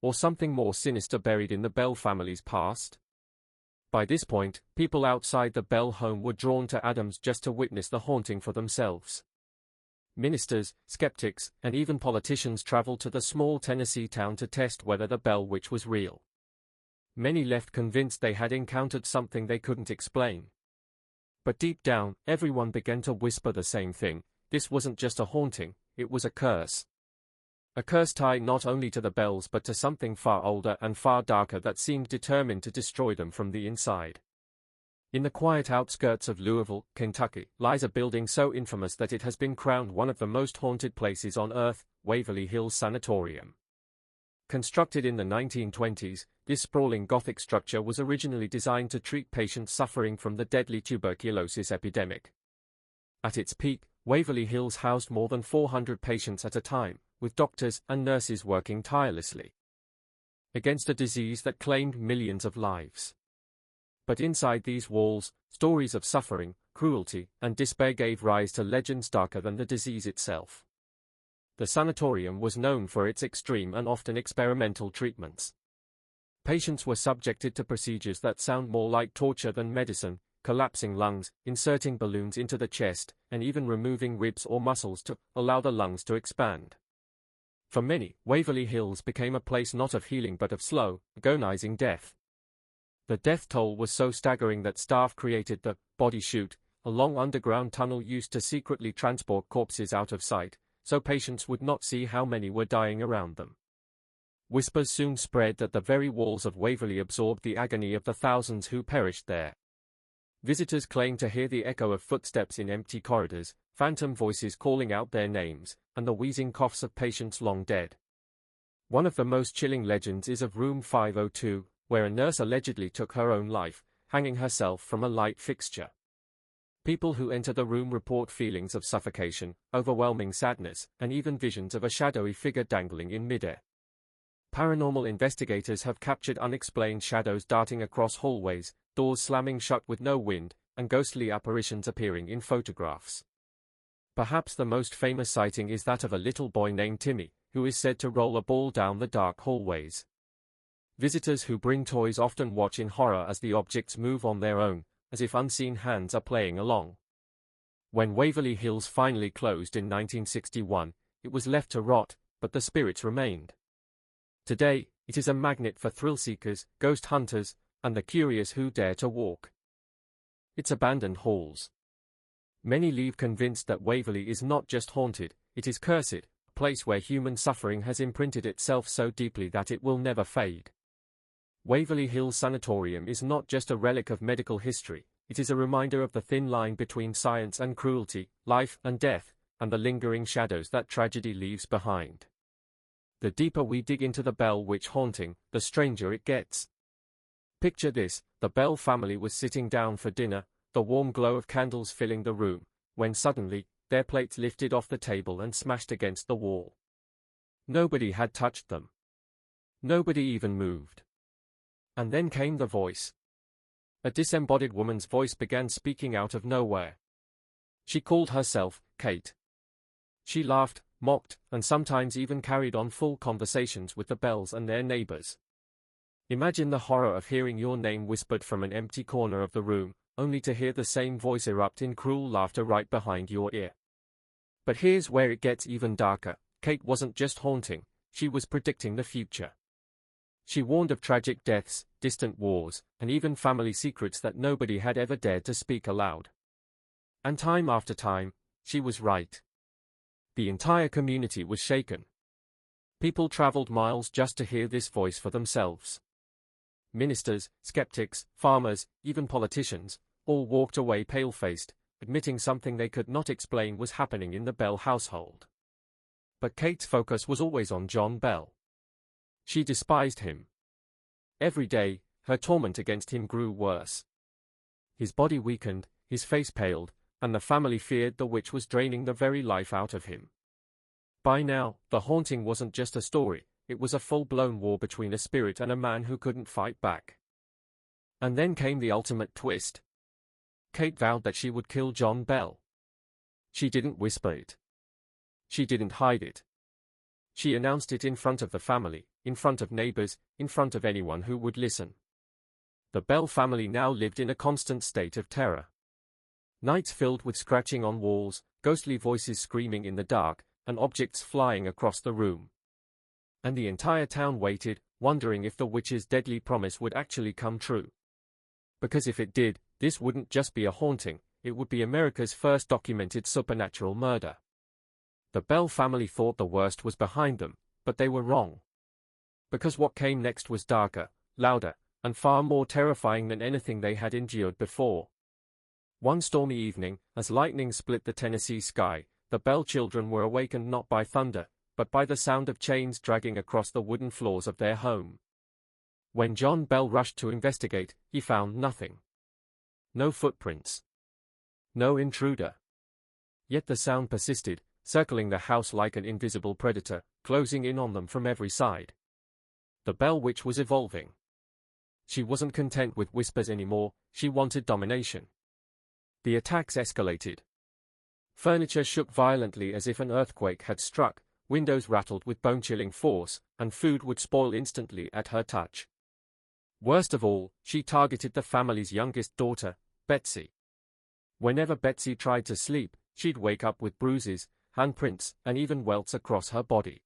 Or something more sinister buried in the Bell family's past? By this point, people outside the Bell home were drawn to Adams just to witness the haunting for themselves. Ministers, skeptics, and even politicians traveled to the small Tennessee town to test whether the Bell Witch was real. Many left convinced they had encountered something they couldn't explain. But deep down, everyone began to whisper the same thing: this wasn't just a haunting, it was a curse. A curse tied not only to the Bells but to something far older and far darker that seemed determined to destroy them from the inside. In the quiet outskirts of Louisville, Kentucky, lies a building so infamous that it has been crowned one of the most haunted places on earth, Waverly Hills Sanatorium. Constructed in the 1920s, this sprawling Gothic structure was originally designed to treat patients suffering from the deadly tuberculosis epidemic. At its peak, Waverly Hills housed more than 400 patients at a time, with doctors and nurses working tirelessly against a disease that claimed millions of lives. But inside these walls, stories of suffering, cruelty, and despair gave rise to legends darker than the disease itself. The sanatorium was known for its extreme and often experimental treatments. Patients were subjected to procedures that sound more like torture than medicine, collapsing lungs, inserting balloons into the chest, and even removing ribs or muscles to allow the lungs to expand. For many, Waverly Hills became a place not of healing but of slow, agonizing death. The death toll was so staggering that staff created the body chute, a long underground tunnel used to secretly transport corpses out of sight, so patients would not see how many were dying around them. Whispers soon spread that the very walls of Waverly absorbed the agony of the thousands who perished there. Visitors claimed to hear the echo of footsteps in empty corridors, phantom voices calling out their names, and the wheezing coughs of patients long dead. One of the most chilling legends is of Room 502, where a nurse allegedly took her own life, hanging herself from a light fixture. People who enter the room report feelings of suffocation, overwhelming sadness, and even visions of a shadowy figure dangling in midair. Paranormal investigators have captured unexplained shadows darting across hallways, doors slamming shut with no wind, and ghostly apparitions appearing in photographs. Perhaps the most famous sighting is that of a little boy named Timmy, who is said to roll a ball down the dark hallways. Visitors who bring toys often watch in horror as the objects move on their own, as if unseen hands are playing along. When Waverly Hills finally closed in 1961, it was left to rot, but the spirits remained. Today, it is a magnet for thrill-seekers, ghost hunters, and the curious who dare to walk its abandoned halls. Many leave convinced that Waverly is not just haunted, it is cursed, a place where human suffering has imprinted itself so deeply that it will never fade. Waverly Hills Sanatorium is not just a relic of medical history, it is a reminder of the thin line between science and cruelty, life and death, and the lingering shadows that tragedy leaves behind. The deeper we dig into the Bell Witch haunting, the stranger it gets. Picture this: the Bell family was sitting down for dinner, the warm glow of candles filling the room, when suddenly, their plates lifted off the table and smashed against the wall. Nobody had touched them. Nobody even moved. And then came the voice. A disembodied woman's voice began speaking out of nowhere. She called herself Kate. She laughed, mocked, and sometimes even carried on full conversations with the Bells and their neighbors. Imagine the horror of hearing your name whispered from an empty corner of the room, only to hear the same voice erupt in cruel laughter right behind your ear. But here's where it gets even darker. Kate wasn't just haunting, she was predicting the future. She warned of tragic deaths, distant wars, and even family secrets that nobody had ever dared to speak aloud. And time after time, she was right. The entire community was shaken. People traveled miles just to hear this voice for themselves. Ministers, skeptics, farmers, even politicians, all walked away pale-faced, admitting something they could not explain was happening in the Bell household. But Kate's focus was always on John Bell. She despised him. Every day, her torment against him grew worse. His body weakened, his face paled, and the family feared the witch was draining the very life out of him. By now, the haunting wasn't just a story, it was a full-blown war between a spirit and a man who couldn't fight back. And then came the ultimate twist. Kate vowed that she would kill John Bell. She didn't whisper it. She didn't hide it. She announced it in front of the family, in front of neighbors, in front of anyone who would listen. The Bell family now lived in a constant state of terror. Nights filled with scratching on walls, ghostly voices screaming in the dark, and objects flying across the room. And the entire town waited, wondering if the witch's deadly promise would actually come true. Because if it did, this wouldn't just be a haunting, it would be America's first documented supernatural murder. The Bell family thought the worst was behind them, but they were wrong. Because what came next was darker, louder, and far more terrifying than anything they had endured before. One stormy evening, as lightning split the Tennessee sky, the Bell children were awakened not by thunder, but by the sound of chains dragging across the wooden floors of their home. When John Bell rushed to investigate, he found nothing. No footprints. No intruder. Yet the sound persisted, circling the house like an invisible predator, closing in on them from every side. The Bell Witch was evolving. She wasn't content with whispers anymore, she wanted domination. The attacks escalated. Furniture shook violently as if an earthquake had struck, windows rattled with bone-chilling force, and food would spoil instantly at her touch. Worst of all, she targeted the family's youngest daughter, Betsy. Whenever Betsy tried to sleep, she'd wake up with bruises, handprints, and even welts across her body.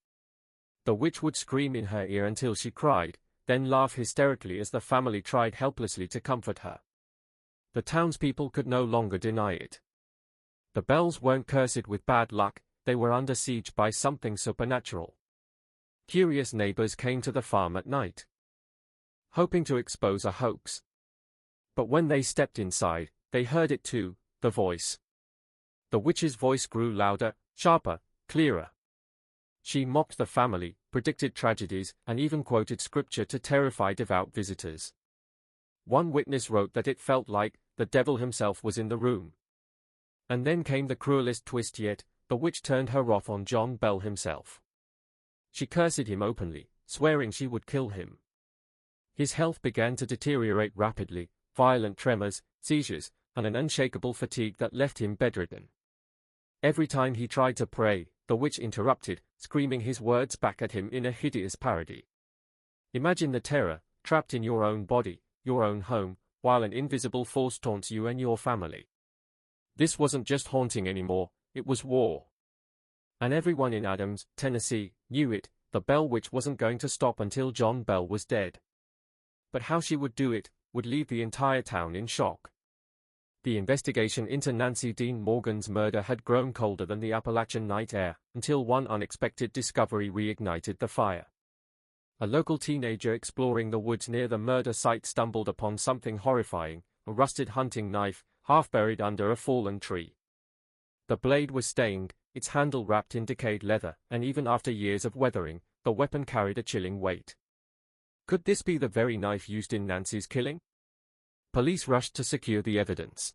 The witch would scream in her ear until she cried, then laugh hysterically as the family tried helplessly to comfort her. The townspeople could no longer deny it. The Bells weren't cursed with bad luck, they were under siege by something supernatural. Curious neighbors came to the farm at night, hoping to expose a hoax. But when they stepped inside, they heard it too, the voice. The witch's voice grew louder, sharper, clearer. She mocked the family, predicted tragedies, and even quoted scripture to terrify devout visitors. One witness wrote that it felt like the devil himself was in the room. And then came the cruelest twist yet, the witch turned her wrath on John Bell himself. She cursed him openly, swearing she would kill him. His health began to deteriorate rapidly, violent tremors, seizures, and an unshakable fatigue that left him bedridden. Every time he tried to pray, the witch interrupted, screaming his words back at him in a hideous parody. Imagine the terror, trapped in your own body, your own home, while an invisible force taunts you and your family. This wasn't just haunting anymore, it was war. And everyone in Adams, Tennessee, knew it, the Bell Witch wasn't going to stop until John Bell was dead. But how she would do it, would leave the entire town in shock. The investigation into Nancy Dean Morgan's murder had grown colder than the Appalachian night air, until one unexpected discovery reignited the fire. A local teenager exploring the woods near the murder site stumbled upon something horrifying, a rusted hunting knife, half buried under a fallen tree. The blade was stained, its handle wrapped in decayed leather, and even after years of weathering, the weapon carried a chilling weight. Could this be the very knife used in Nancy's killing? Police rushed to secure the evidence.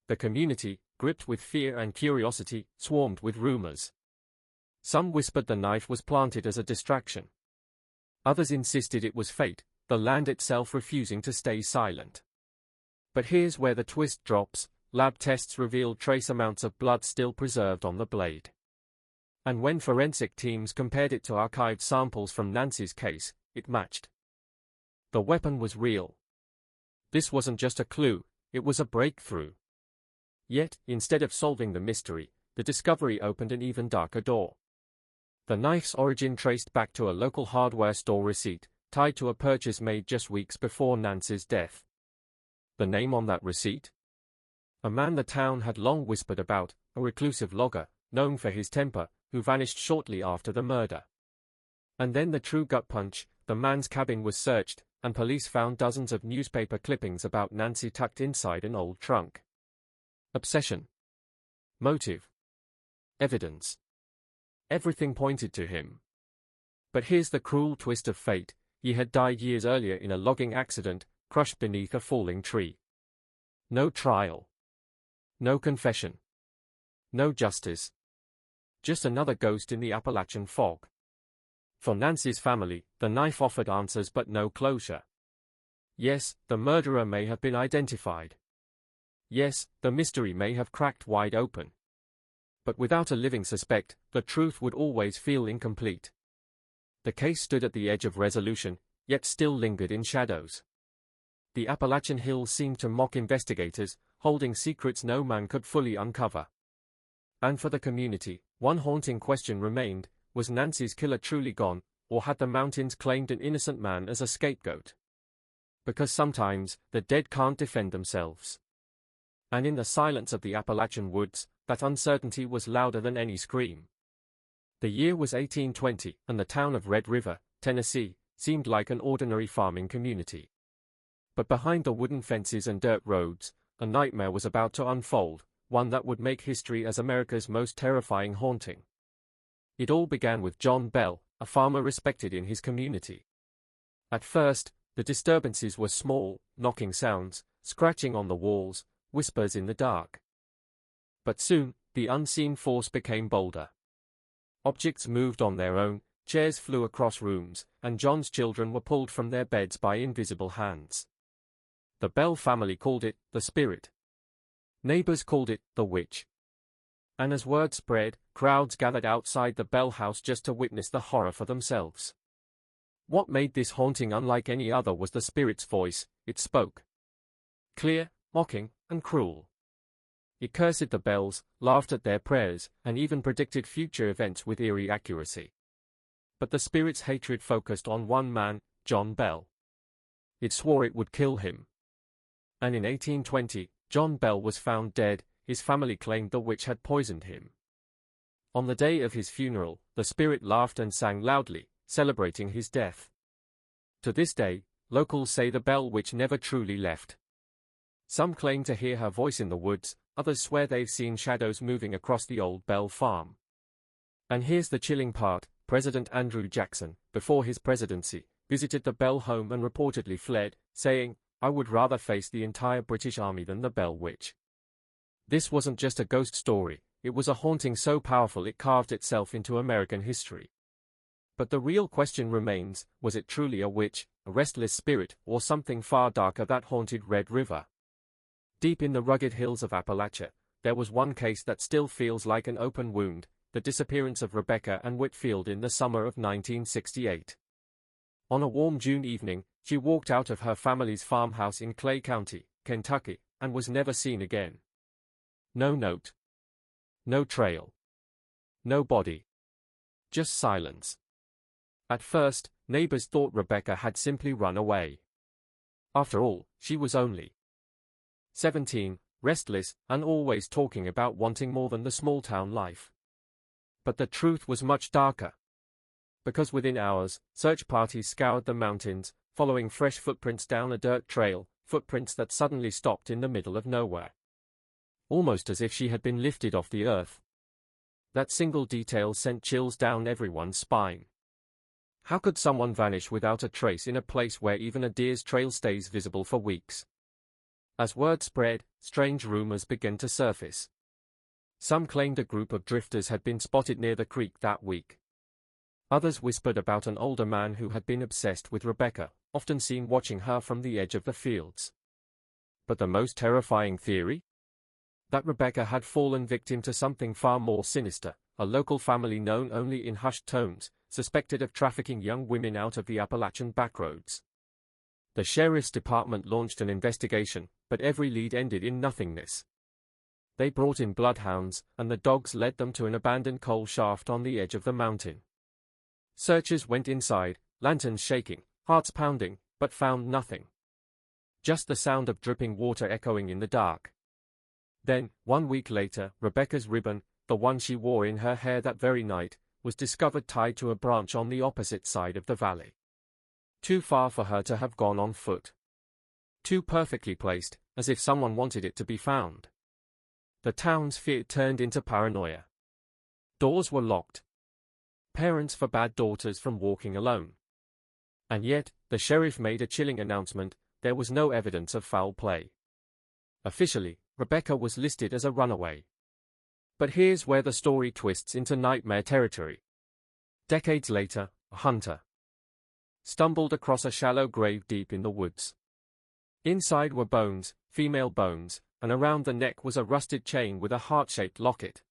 The community, gripped with fear and curiosity, swarmed with rumors. Some whispered the knife was planted as a distraction. Others insisted it was fate, the land itself refusing to stay silent. But here's where the twist drops. Lab tests revealed trace amounts of blood still preserved on the blade. And when forensic teams compared it to archived samples from Nancy's case, it matched. The weapon was real. This wasn't just a clue, it was a breakthrough. Yet, instead of solving the mystery, the discovery opened an even darker door. The knife's origin traced back to a local hardware store receipt, tied to a purchase made just weeks before Nancy's death. The name on that receipt? A man the town had long whispered about, a reclusive logger, known for his temper, who vanished shortly after the murder. And then the true gut punch, the man's cabin was searched, and police found dozens of newspaper clippings about Nancy tucked inside an old trunk. Obsession. Motive. Evidence. Everything pointed to him. But here's the cruel twist of fate, he had died years earlier in a logging accident, crushed beneath a falling tree. No trial. No confession. No justice. Just another ghost in the Appalachian fog. For Nancy's family, the knife offered answers but no closure. Yes, the murderer may have been identified. Yes, the mystery may have cracked wide open. But without a living suspect, the truth would always feel incomplete. The case stood at the edge of resolution, yet still lingered in shadows. The Appalachian hills seemed to mock investigators, holding secrets no man could fully uncover. And for the community, one haunting question remained, was Nancy's killer truly gone, or had the mountains claimed an innocent man as a scapegoat? Because sometimes, the dead can't defend themselves. And in the silence of the Appalachian woods, that uncertainty was louder than any scream. The year was 1820, and the town of Red River, Tennessee, seemed like an ordinary farming community. But behind the wooden fences and dirt roads, a nightmare was about to unfold, one that would make history as America's most terrifying haunting. It all began with John Bell, a farmer respected in his community. At first, the disturbances were small, knocking sounds, scratching on the walls, whispers in the dark. But soon, the unseen force became bolder. Objects moved on their own, chairs flew across rooms, and John's children were pulled from their beds by invisible hands. The Bell family called it the spirit. Neighbors called it the witch. And as word spread, crowds gathered outside the Bell house just to witness the horror for themselves. What made this haunting unlike any other was the spirit's voice. It spoke. Clear, mocking, and cruel. It cursed the Bells, laughed at their prayers, and even predicted future events with eerie accuracy. But the spirit's hatred focused on one man, John Bell. It swore it would kill him. And in 1820, John Bell was found dead. His family claimed the witch had poisoned him. On the day of his funeral, the spirit laughed and sang loudly, celebrating his death. To this day, locals say the Bell witch never truly left. Some claim to hear her voice in the woods, others swear they've seen shadows moving across the old Bell farm. And here's the chilling part: President Andrew Jackson, before his presidency, visited the Bell home and reportedly fled, saying, "I would rather face the entire British army than the Bell witch." This wasn't just a ghost story, it was a haunting so powerful it carved itself into American history. But the real question remains, was it truly a witch, a restless spirit, or something far darker that haunted Red River? Deep in the rugged hills of Appalachia, there was one case that still feels like an open wound: the disappearance of Rebecca Ann Whitfield in the summer of 1968. On a warm June evening, she walked out of her family's farmhouse in Clay County, Kentucky, and was never seen again. No note. No trail. No body. Just silence. At first, neighbors thought Rebecca had simply run away. After all, she was only 17, restless, and always talking about wanting more than the small-town life. But the truth was much darker. Because within hours, search parties scoured the mountains, following fresh footprints down a dirt trail, footprints that suddenly stopped in the middle of nowhere. Almost as if she had been lifted off the earth. That single detail sent chills down everyone's spine. How could someone vanish without a trace in a place where even a deer's trail stays visible for weeks? As word spread, strange rumors began to surface. Some claimed a group of drifters had been spotted near the creek that week. Others whispered about an older man who had been obsessed with Rebecca, often seen watching her from the edge of the fields. But the most terrifying theory? That Rebecca had fallen victim to something far more sinister. A local family known only in hushed tones, suspected of trafficking young women out of the Appalachian backroads. The sheriff's department launched an investigation, but every lead ended in nothingness. They brought in bloodhounds, and the dogs led them to an abandoned coal shaft on the edge of the mountain. Searchers went inside, lanterns shaking, hearts pounding, but found nothing. Just the sound of dripping water echoing in the dark. Then, 1 week later, Rebecca's ribbon, the one she wore in her hair that very night, was discovered tied to a branch on the opposite side of the valley. Too far for her to have gone on foot. Too perfectly placed, as if someone wanted it to be found. The town's fear turned into paranoia. Doors were locked. Parents forbade daughters from walking alone. And yet, the sheriff made a chilling announcement: there was no evidence of foul play. Officially, Rebecca was listed as a runaway. But here's where the story twists into nightmare territory. Decades later, a hunter stumbled across a shallow grave deep in the woods. Inside were bones, female bones, and around the neck was a rusted chain with a heart-shaped locket.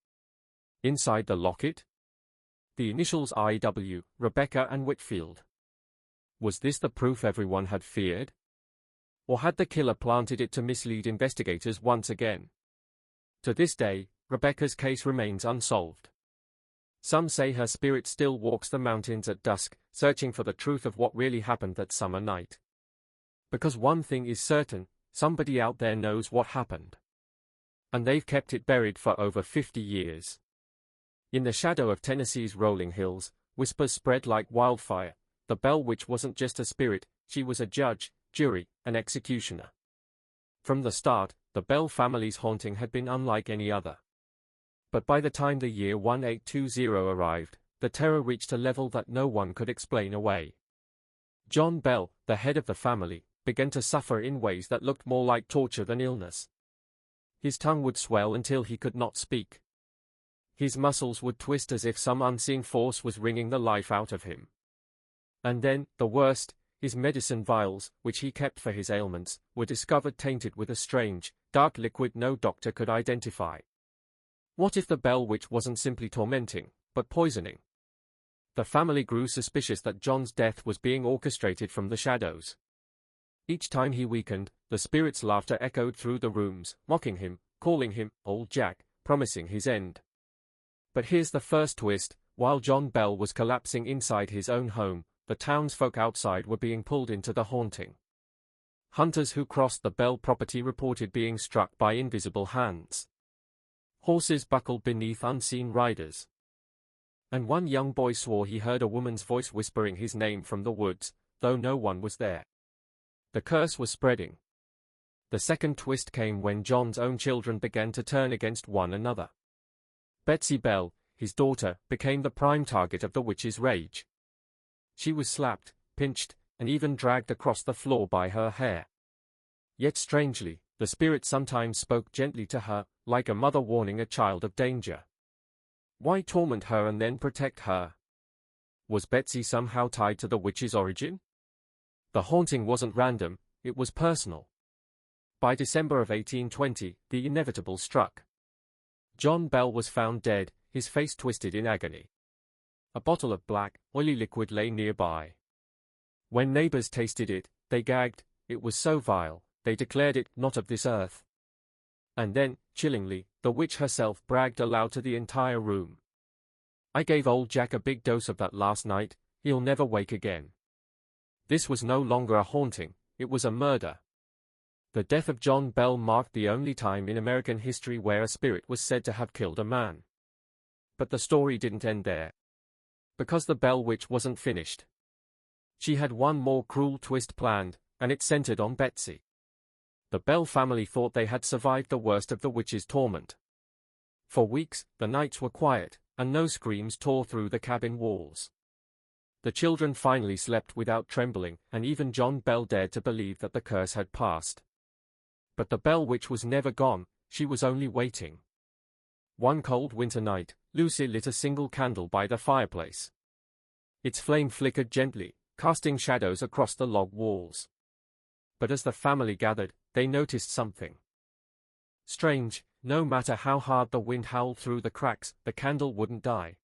Inside the locket? The initials I.W., Rebecca Ann Whitfield. Was this the proof everyone had feared? Or had the killer planted it to mislead investigators once again? To this day, Rebecca's case remains unsolved. Some say her spirit still walks the mountains at dusk, searching for the truth of what really happened that summer night. Because one thing is certain, somebody out there knows what happened. And they've kept it buried for over 50 years. In the shadow of Tennessee's rolling hills, whispers spread like wildfire. The Bell Witch wasn't just a spirit, she was a judge, jury, and executioner. From the start, the Bell family's haunting had been unlike any other. But by the time the year 1820 arrived, the terror reached a level that no one could explain away. John Bell, the head of the family, began to suffer in ways that looked more like torture than illness. His tongue would swell until he could not speak. His muscles would twist as if some unseen force was wringing the life out of him. And then, the worst, his medicine vials, which he kept for his ailments, were discovered tainted with a strange, dark liquid no doctor could identify. What if the Bell Witch wasn't simply tormenting, but poisoning? The family grew suspicious that John's death was being orchestrated from the shadows. Each time he weakened, the spirit's laughter echoed through the rooms, mocking him, calling him Old Jack, promising his end. But here's the first twist: while John Bell was collapsing inside his own home, the townsfolk outside were being pulled into the haunting. Hunters who crossed the Bell property reported being struck by invisible hands. Horses buckled beneath unseen riders. And one young boy swore he heard a woman's voice whispering his name from the woods, though no one was there. The curse was spreading. The second twist came when John's own children began to turn against one another. Betsy Bell, his daughter, became the prime target of the witch's rage. She was slapped, pinched, and even dragged across the floor by her hair. Yet strangely, the spirit sometimes spoke gently to her, like a mother warning a child of danger. Why torment her and then protect her? Was Betsy somehow tied to the witch's origin? The haunting wasn't random, it was personal. By December of 1820, the inevitable struck. John Bell was found dead, his face twisted in agony. A bottle of black, oily liquid lay nearby. When neighbors tasted it, they gagged. It was so vile, they declared it not of this earth. And then, chillingly, the witch herself bragged aloud to the entire room. "I gave Old Jack a big dose of that last night, he'll never wake again." This was no longer a haunting, it was a murder. The death of John Bell marked the only time in American history where a spirit was said to have killed a man. But the story didn't end there. Because the Bell Witch wasn't finished. She had one more cruel twist planned, and it centered on Betsy. The Bell family thought they had survived the worst of the witch's torment. For weeks, the nights were quiet, and no screams tore through the cabin walls. The children finally slept without trembling, and even John Bell dared to believe that the curse had passed. But the Bell Witch was never gone, she was only waiting. One cold winter night, Lucy lit a single candle by the fireplace. Its flame flickered gently, casting shadows across the log walls. But as the family gathered, they noticed something strange. No matter how hard the wind howled through the cracks, the candle wouldn't die.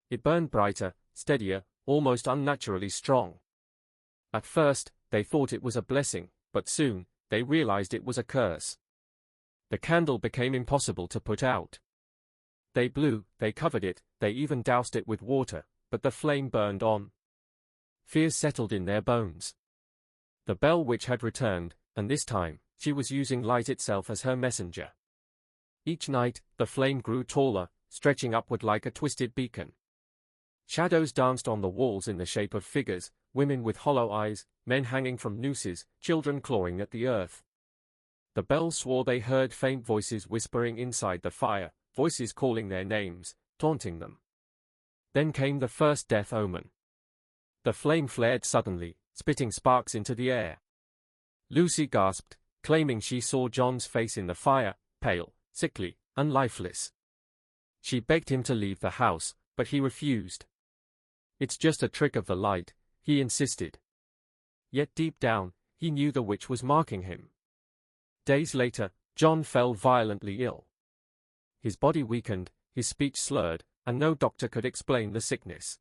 It burned brighter, steadier, almost unnaturally strong. At first, they thought it was a blessing, but soon, they realized it was a curse. The candle became impossible to put out. They blew, they covered it, they even doused it with water, but the flame burned on. Fear settled in their bones. The Bell Witch had returned, and this time, she was using light itself as her messenger. Each night, the flame grew taller, stretching upward like a twisted beacon. Shadows danced on the walls in the shape of figures, women with hollow eyes, men hanging from nooses, children clawing at the earth. The Bells swore they heard faint voices whispering inside the fire, voices calling their names, taunting them. Then came the first death omen. The flame flared suddenly, spitting sparks into the air. Lucy gasped, claiming she saw John's face in the fire, pale, sickly, and lifeless. She begged him to leave the house, but he refused. "It's just a trick of the light," he insisted. Yet deep down, he knew the witch was marking him. Days later, John fell violently ill. His body weakened, his speech slurred, and no doctor could explain the sickness.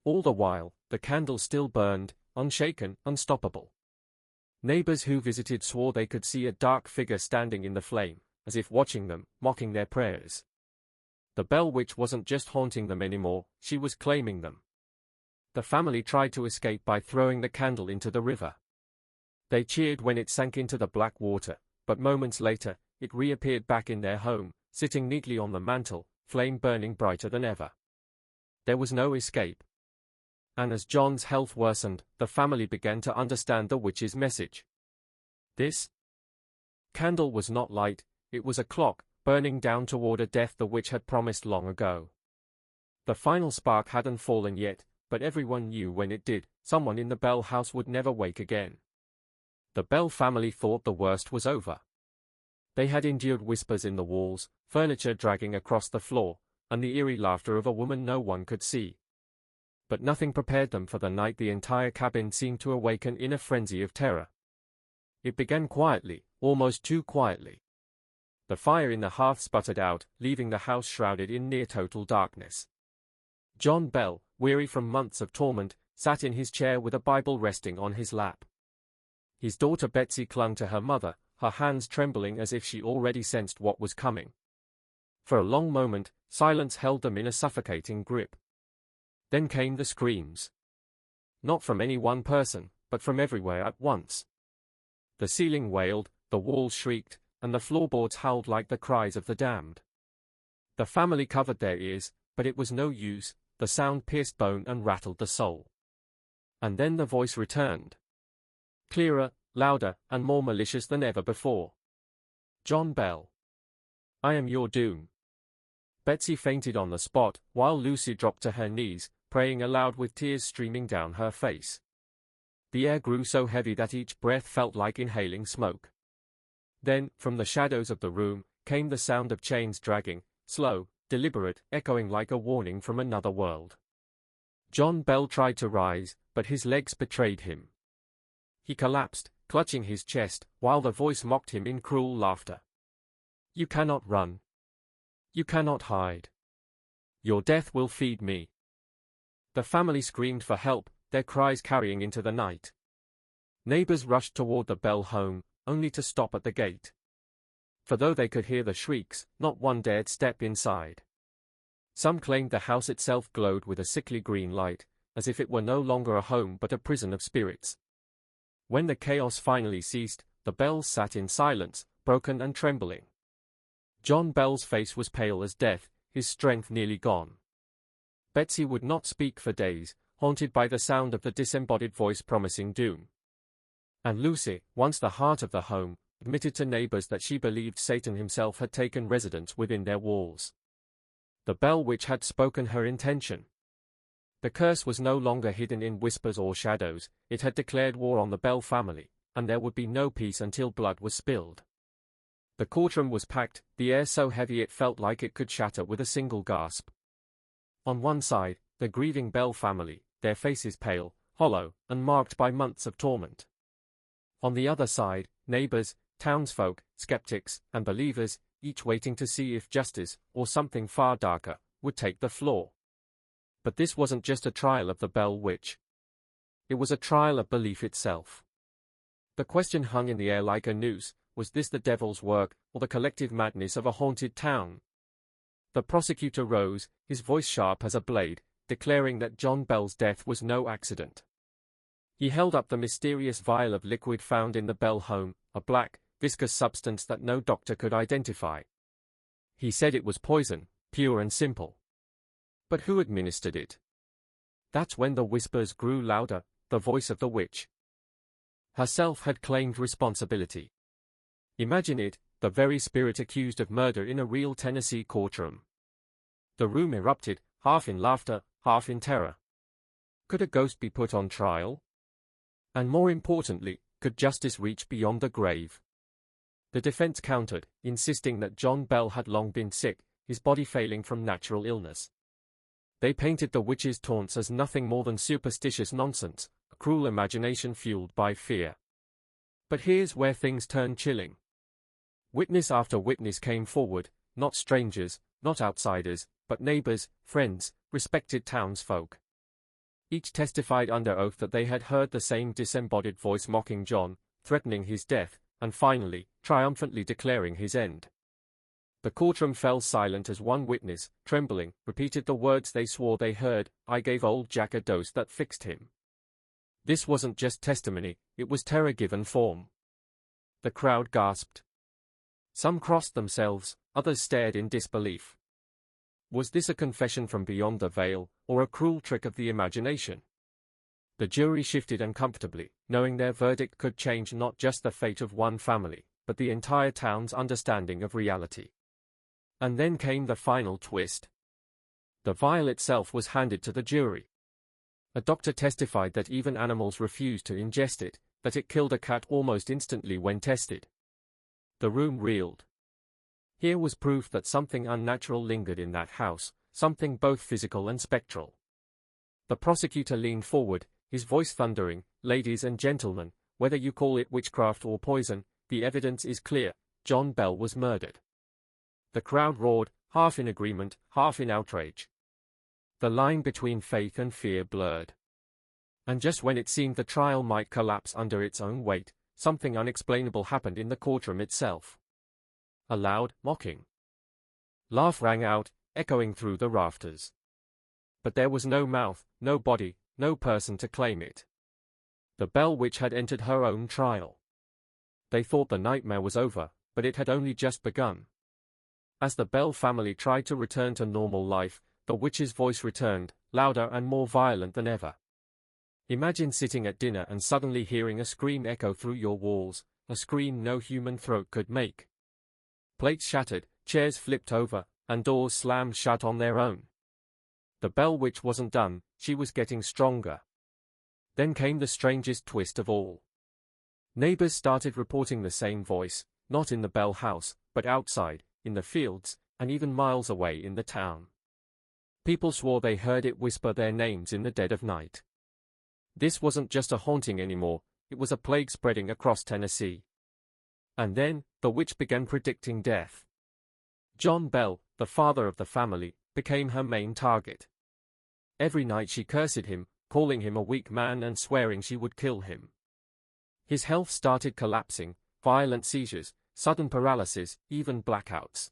All the while, the candle still burned, unshaken, unstoppable. Neighbors who visited swore they could see a dark figure standing in the flame, as if watching them, mocking their prayers. The Bell Witch wasn't just haunting them anymore, she was claiming them. The family tried to escape by throwing the candle into the river. They cheered when it sank into the black water, but moments later, it reappeared back in their home, sitting neatly on the mantel, flame burning brighter than ever. There was no escape. And as John's health worsened, the family began to understand the witch's message. This candle was not light, it was a clock, burning down toward a death the witch had promised long ago. The final spark hadn't fallen yet, but everyone knew when it did, someone in the Bell house would never wake again. The Bell family thought the worst was over. They had endured whispers in the walls, furniture dragging across the floor, and the eerie laughter of a woman no one could see. But nothing prepared them for the night. The entire cabin seemed to awaken in a frenzy of terror. It began quietly, almost too quietly. The fire in the hearth sputtered out, leaving the house shrouded in near-total darkness. John Bell, weary from months of torment, sat in his chair with a Bible resting on his lap. His daughter Betsy clung to her mother, her hands trembling as if she already sensed what was coming. For a long moment, silence held them in a suffocating grip. Then came the screams. Not from any one person, but from everywhere at once. The ceiling wailed, the walls shrieked, and the floorboards howled like the cries of the damned. The family covered their ears, but it was no use. The sound pierced bone and rattled the soul. And then the voice returned. Clearer, louder, and more malicious than ever before. John Bell. I am your doom. Betsy fainted on the spot, while Lucy dropped to her knees, praying aloud with tears streaming down her face. The air grew so heavy that each breath felt like inhaling smoke. Then, from the shadows of the room, came the sound of chains dragging, slow, deliberate, echoing like a warning from another world. John Bell tried to rise, but his legs betrayed him. He collapsed, clutching his chest, while the voice mocked him in cruel laughter. You cannot run. You cannot hide. Your death will feed me. The family screamed for help, their cries carrying into the night. Neighbors rushed toward the Bell home, only to stop at the gate. For though they could hear the shrieks, not one dared step inside. Some claimed the house itself glowed with a sickly green light, as if it were no longer a home but a prison of spirits. When the chaos finally ceased, the Bells sat in silence, broken and trembling. John Bell's face was pale as death, his strength nearly gone. Betsy would not speak for days, haunted by the sound of the disembodied voice promising doom. And Lucy, once the heart of the home, admitted to neighbors that she believed Satan himself had taken residence within their walls. The Bell Witch had spoken her intention. The curse was no longer hidden in whispers or shadows. It had declared war on the Bell family, and there would be no peace until blood was spilled. The courtroom was packed, the air so heavy it felt like it could shatter with a single gasp. On one side, the grieving Bell family, their faces pale, hollow, and marked by months of torment. On the other side, neighbors, townsfolk, skeptics, and believers, each waiting to see if justice, or something far darker, would take the floor. But this wasn't just a trial of the Bell Witch. It was a trial of belief itself. The question hung in the air like a noose: was this the devil's work, or the collective madness of a haunted town? The prosecutor rose, his voice sharp as a blade, declaring that John Bell's death was no accident. He held up the mysterious vial of liquid found in the Bell home, a black, viscous substance that no doctor could identify. He said it was poison, pure and simple. But who administered it? That's when the whispers grew louder. The voice of the witch herself had claimed responsibility. Imagine it, the very spirit accused of murder in a real Tennessee courtroom. The room erupted, half in laughter, half in terror. Could a ghost be put on trial? And more importantly, could justice reach beyond the grave? The defense countered, insisting that John Bell had long been sick, his body failing from natural illness. They painted the witch's taunts as nothing more than superstitious nonsense, a cruel imagination fueled by fear. But here's where things turned chilling. Witness after witness came forward, not strangers, not outsiders, but neighbors, friends, respected townsfolk. Each testified under oath that they had heard the same disembodied voice mocking John, threatening his death, and finally, triumphantly declaring his end. The courtroom fell silent as one witness, trembling, repeated the words they swore they heard: "I gave old Jack a dose that fixed him." This wasn't just testimony, it was terror given form. The crowd gasped. Some crossed themselves, others stared in disbelief. Was this a confession from beyond the veil, or a cruel trick of the imagination? The jury shifted uncomfortably, knowing their verdict could change not just the fate of one family, but the entire town's understanding of reality. And then came the final twist. The vial itself was handed to the jury. A doctor testified that even animals refused to ingest it, that it killed a cat almost instantly when tested. The room reeled. Here was proof that something unnatural lingered in that house, something both physical and spectral. The prosecutor leaned forward, his voice thundering, "Ladies and gentlemen, whether you call it witchcraft or poison, the evidence is clear. John Bell was murdered." The crowd roared, half in agreement, half in outrage. The line between faith and fear blurred. And just when it seemed the trial might collapse under its own weight, something unexplainable happened in the courtroom itself. A loud, mocking laugh rang out, echoing through the rafters. But there was no mouth, no body, no person to claim it. The Bell Witch had entered her own trial. They thought the nightmare was over, but it had only just begun. As the Bell family tried to return to normal life, the witch's voice returned, louder and more violent than ever. Imagine sitting at dinner and suddenly hearing a scream echo through your walls, a scream no human throat could make. Plates shattered, chairs flipped over, and doors slammed shut on their own. The Bell Witch wasn't done, she was getting stronger. Then came the strangest twist of all. Neighbors started reporting the same voice, not in the Bell house, but outside, in the fields, and even miles away in the town. People swore they heard it whisper their names in the dead of night. This wasn't just a haunting anymore, it was a plague spreading across Tennessee. And then, the witch began predicting death. John Bell, the father of the family, became her main target. Every night she cursed him, calling him a weak man and swearing she would kill him. His health started collapsing, violent seizures, sudden paralysis, even blackouts.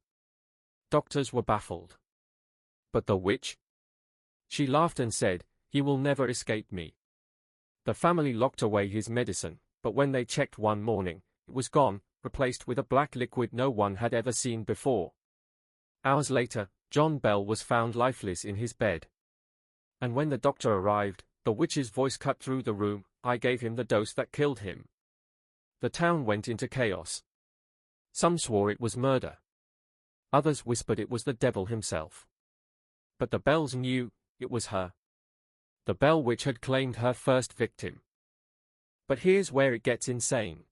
Doctors were baffled. But the witch? She laughed and said, "He will never escape me." The family locked away his medicine, but when they checked one morning, it was gone, replaced with a black liquid no one had ever seen before. Hours later, John Bell was found lifeless in his bed. And when the doctor arrived, the witch's voice cut through the room, "I gave him the dose that killed him." The town went into chaos. Some swore it was murder. Others whispered it was the devil himself. But the Bells knew, it was her. The Bell Witch had claimed her first victim. But here's where it gets insane.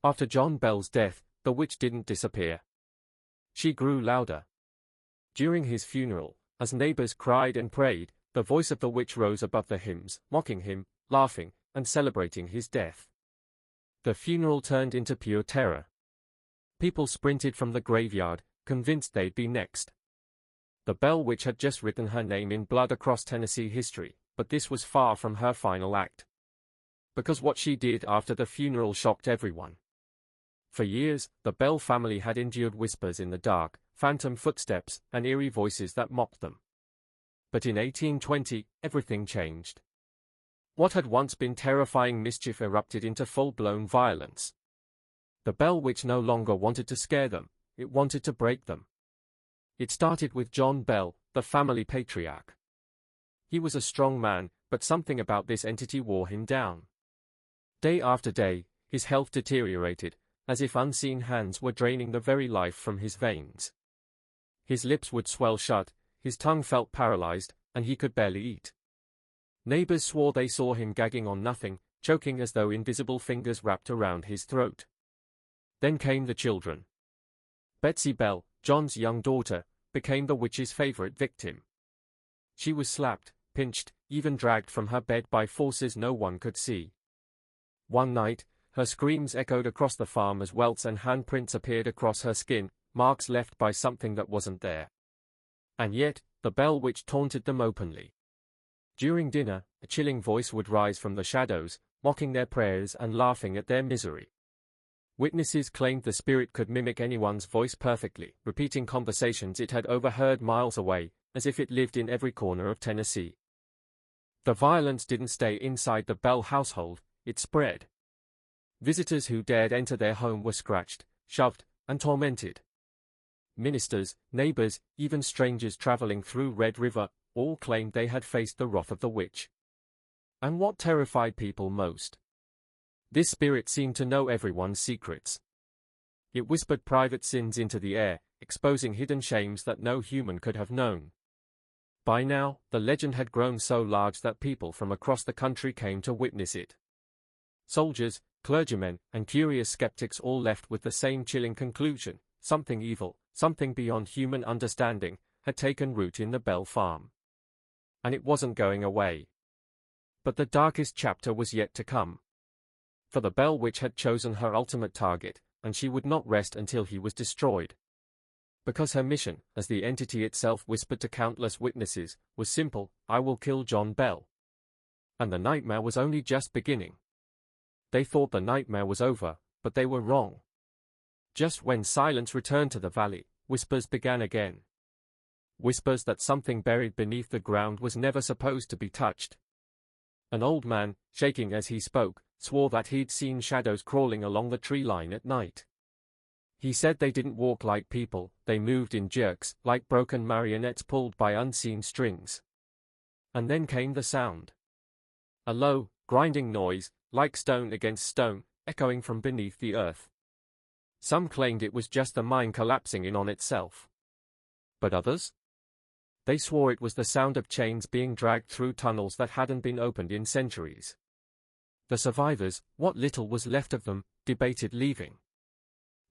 After John Bell's death, the witch didn't disappear. She grew louder. During his funeral, as neighbors cried and prayed, the voice of the witch rose above the hymns, mocking him, laughing, and celebrating his death. The funeral turned into pure terror. People sprinted from the graveyard, convinced they'd be next. The Bell Witch had just written her name in blood across Tennessee history, but this was far from her final act. Because what she did after the funeral shocked everyone. For years, the Bell family had endured whispers in the dark, phantom footsteps, and eerie voices that mocked them. But in 1820, everything changed. What had once been terrifying mischief erupted into full-blown violence. The Bell Witch no longer wanted to scare them, it wanted to break them. It started with John Bell, the family patriarch. He was a strong man, but something about this entity wore him down. Day after day, his health deteriorated, as if unseen hands were draining the very life from his veins. His lips would swell shut, his tongue felt paralyzed, and he could barely eat. Neighbors swore they saw him gagging on nothing, choking as though invisible fingers wrapped around his throat. Then came the children. Betsy Bell, John's young daughter, became the witch's favorite victim. She was slapped, pinched, even dragged from her bed by forces no one could see. One night, her screams echoed across the farm as welts and handprints appeared across her skin, marks left by something that wasn't there. And yet, the Bell Witch taunted them openly. During dinner, a chilling voice would rise from the shadows, mocking their prayers and laughing at their misery. Witnesses claimed the spirit could mimic anyone's voice perfectly, repeating conversations it had overheard miles away, as if it lived in every corner of Tennessee. The violence didn't stay inside the Bell household, it spread. Visitors who dared enter their home were scratched, shoved, and tormented. Ministers, neighbors, even strangers traveling through Red River, all claimed they had faced the wrath of the witch. And what terrified people most? This spirit seemed to know everyone's secrets. It whispered private sins into the air, exposing hidden shames that no human could have known. By now, the legend had grown so large that people from across the country came to witness it. Soldiers, clergymen, and curious skeptics all left with the same chilling conclusion: something evil, something beyond human understanding, had taken root in the Bell farm. And it wasn't going away. But the darkest chapter was yet to come. For the Bell Witch had chosen her ultimate target, and she would not rest until he was destroyed. Because her mission, as the entity itself whispered to countless witnesses, was simple: I will kill John Bell. And the nightmare was only just beginning. They thought the nightmare was over, but they were wrong. Just when silence returned to the valley, whispers began again. Whispers that something buried beneath the ground was never supposed to be touched. An old man, shaking as he spoke, swore that he'd seen shadows crawling along the tree line at night. He said they didn't walk like people, they moved in jerks, like broken marionettes pulled by unseen strings. And then came the sound. A low, grinding noise, like stone against stone, echoing from beneath the earth. Some claimed it was just the mine collapsing in on itself. But others? They swore it was the sound of chains being dragged through tunnels that hadn't been opened in centuries. The survivors, what little was left of them, debated leaving.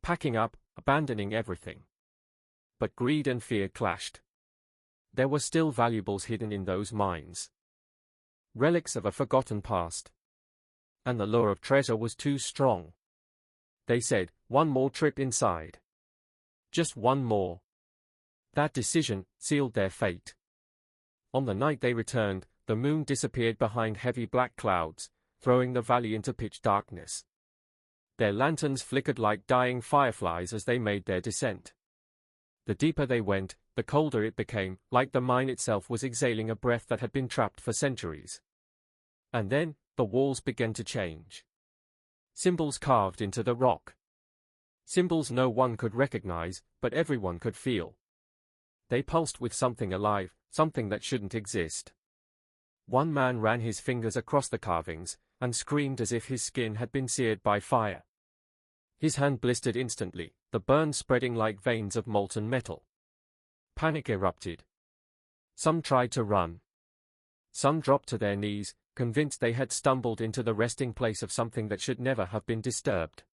Packing up, abandoning everything. But greed and fear clashed. There were still valuables hidden in those mines. Relics of a forgotten past. And the lure of treasure was too strong. They said, one more trip inside. Just one more. That decision sealed their fate. On the night they returned, the moon disappeared behind heavy black clouds, throwing the valley into pitch darkness. Their lanterns flickered like dying fireflies as they made their descent. The deeper they went, the colder it became, like the mine itself was exhaling a breath that had been trapped for centuries. And then, the walls began to change. Symbols carved into the rock. Symbols no one could recognize, but everyone could feel. They pulsed with something alive, something that shouldn't exist. One man ran his fingers across the carvings, and screamed as if his skin had been seared by fire. His hand blistered instantly, the burn spreading like veins of molten metal. Panic erupted. Some tried to run. Some dropped to their knees, convinced they had stumbled into the resting place of something that should never have been disturbed.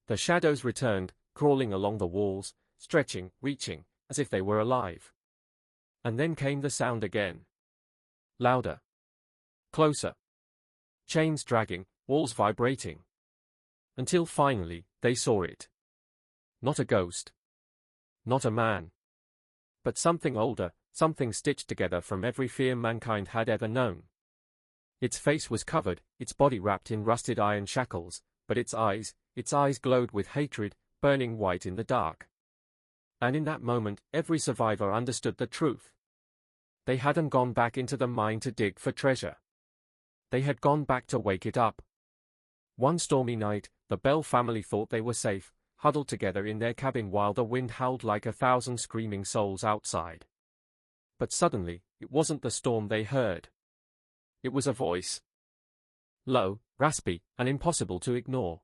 The shadows returned, crawling along the walls, stretching, reaching, as if they were alive. And then came the sound again. Louder. Closer. Chains dragging, walls vibrating. Until finally, they saw it. Not a ghost. Not a man. But something older, something stitched together from every fear mankind had ever known. Its face was covered, its body wrapped in rusted iron shackles, but its eyes glowed with hatred, burning white in the dark. And in that moment, every survivor understood the truth. They hadn't gone back into the mine to dig for treasure. They had gone back to wake it up. One stormy night, the Bell family thought they were safe, huddled together in their cabin while the wind howled like 1,000 screaming souls outside. But suddenly, it wasn't the storm they heard. It was a voice. Low, raspy, and impossible to ignore.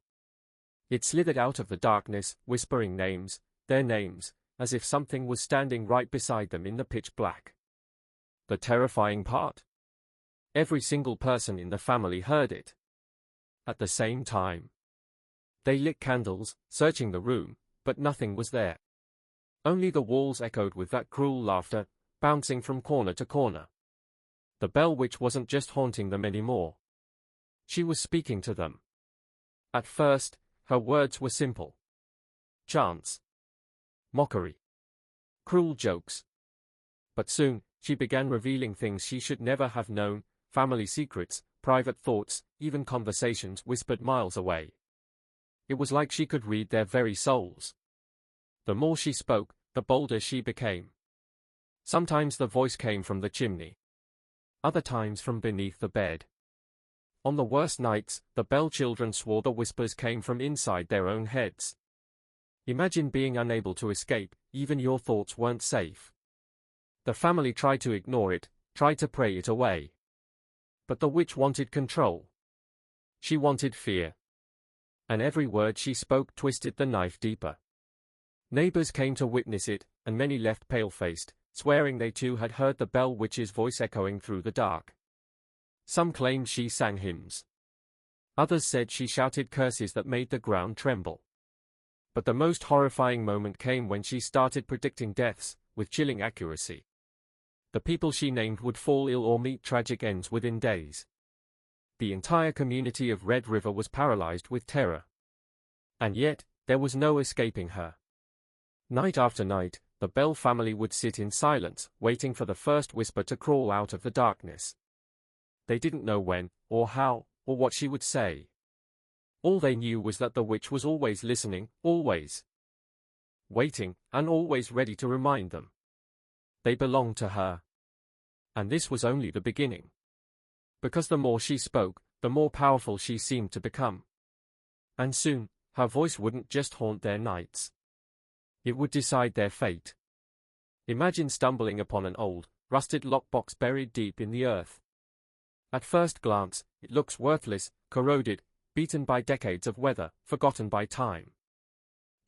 It slithered out of the darkness, whispering names, their names, as if something was standing right beside them in the pitch black. The terrifying part? Every single person in the family heard it. At the same time. They lit candles, searching the room, but nothing was there. Only the walls echoed with that cruel laughter, bouncing from corner to corner. The Bell Witch wasn't just haunting them anymore. She was speaking to them. At first, her words were simple. Chants. Mockery. Cruel jokes. But soon, she began revealing things she should never have known, family secrets, private thoughts, even conversations whispered miles away. It was like she could read their very souls. The more she spoke, the bolder she became. Sometimes the voice came from the chimney. Other times from beneath the bed. On the worst nights, the Bell children swore the whispers came from inside their own heads. Imagine being unable to escape, even your thoughts weren't safe. The family tried to ignore it, tried to pray it away. But the witch wanted control. She wanted fear. And every word she spoke twisted the knife deeper. Neighbors came to witness it, and many left pale-faced, swearing they too had heard the Bell Witch's voice echoing through the dark. Some claimed she sang hymns. Others said she shouted curses that made the ground tremble. But the most horrifying moment came when she started predicting deaths, with chilling accuracy. The people she named would fall ill or meet tragic ends within days. The entire community of Red River was paralyzed with terror. And yet, there was no escaping her. Night after night, the Bell family would sit in silence, waiting for the first whisper to crawl out of the darkness. They didn't know when, or how, or what she would say. All they knew was that the witch was always listening, always waiting, and always ready to remind them. They belonged to her. And this was only the beginning. Because the more she spoke, the more powerful she seemed to become. And soon, her voice wouldn't just haunt their nights. It would decide their fate. Imagine stumbling upon an old, rusted lockbox buried deep in the earth. At first glance, it looks worthless, corroded, beaten by decades of weather, forgotten by time.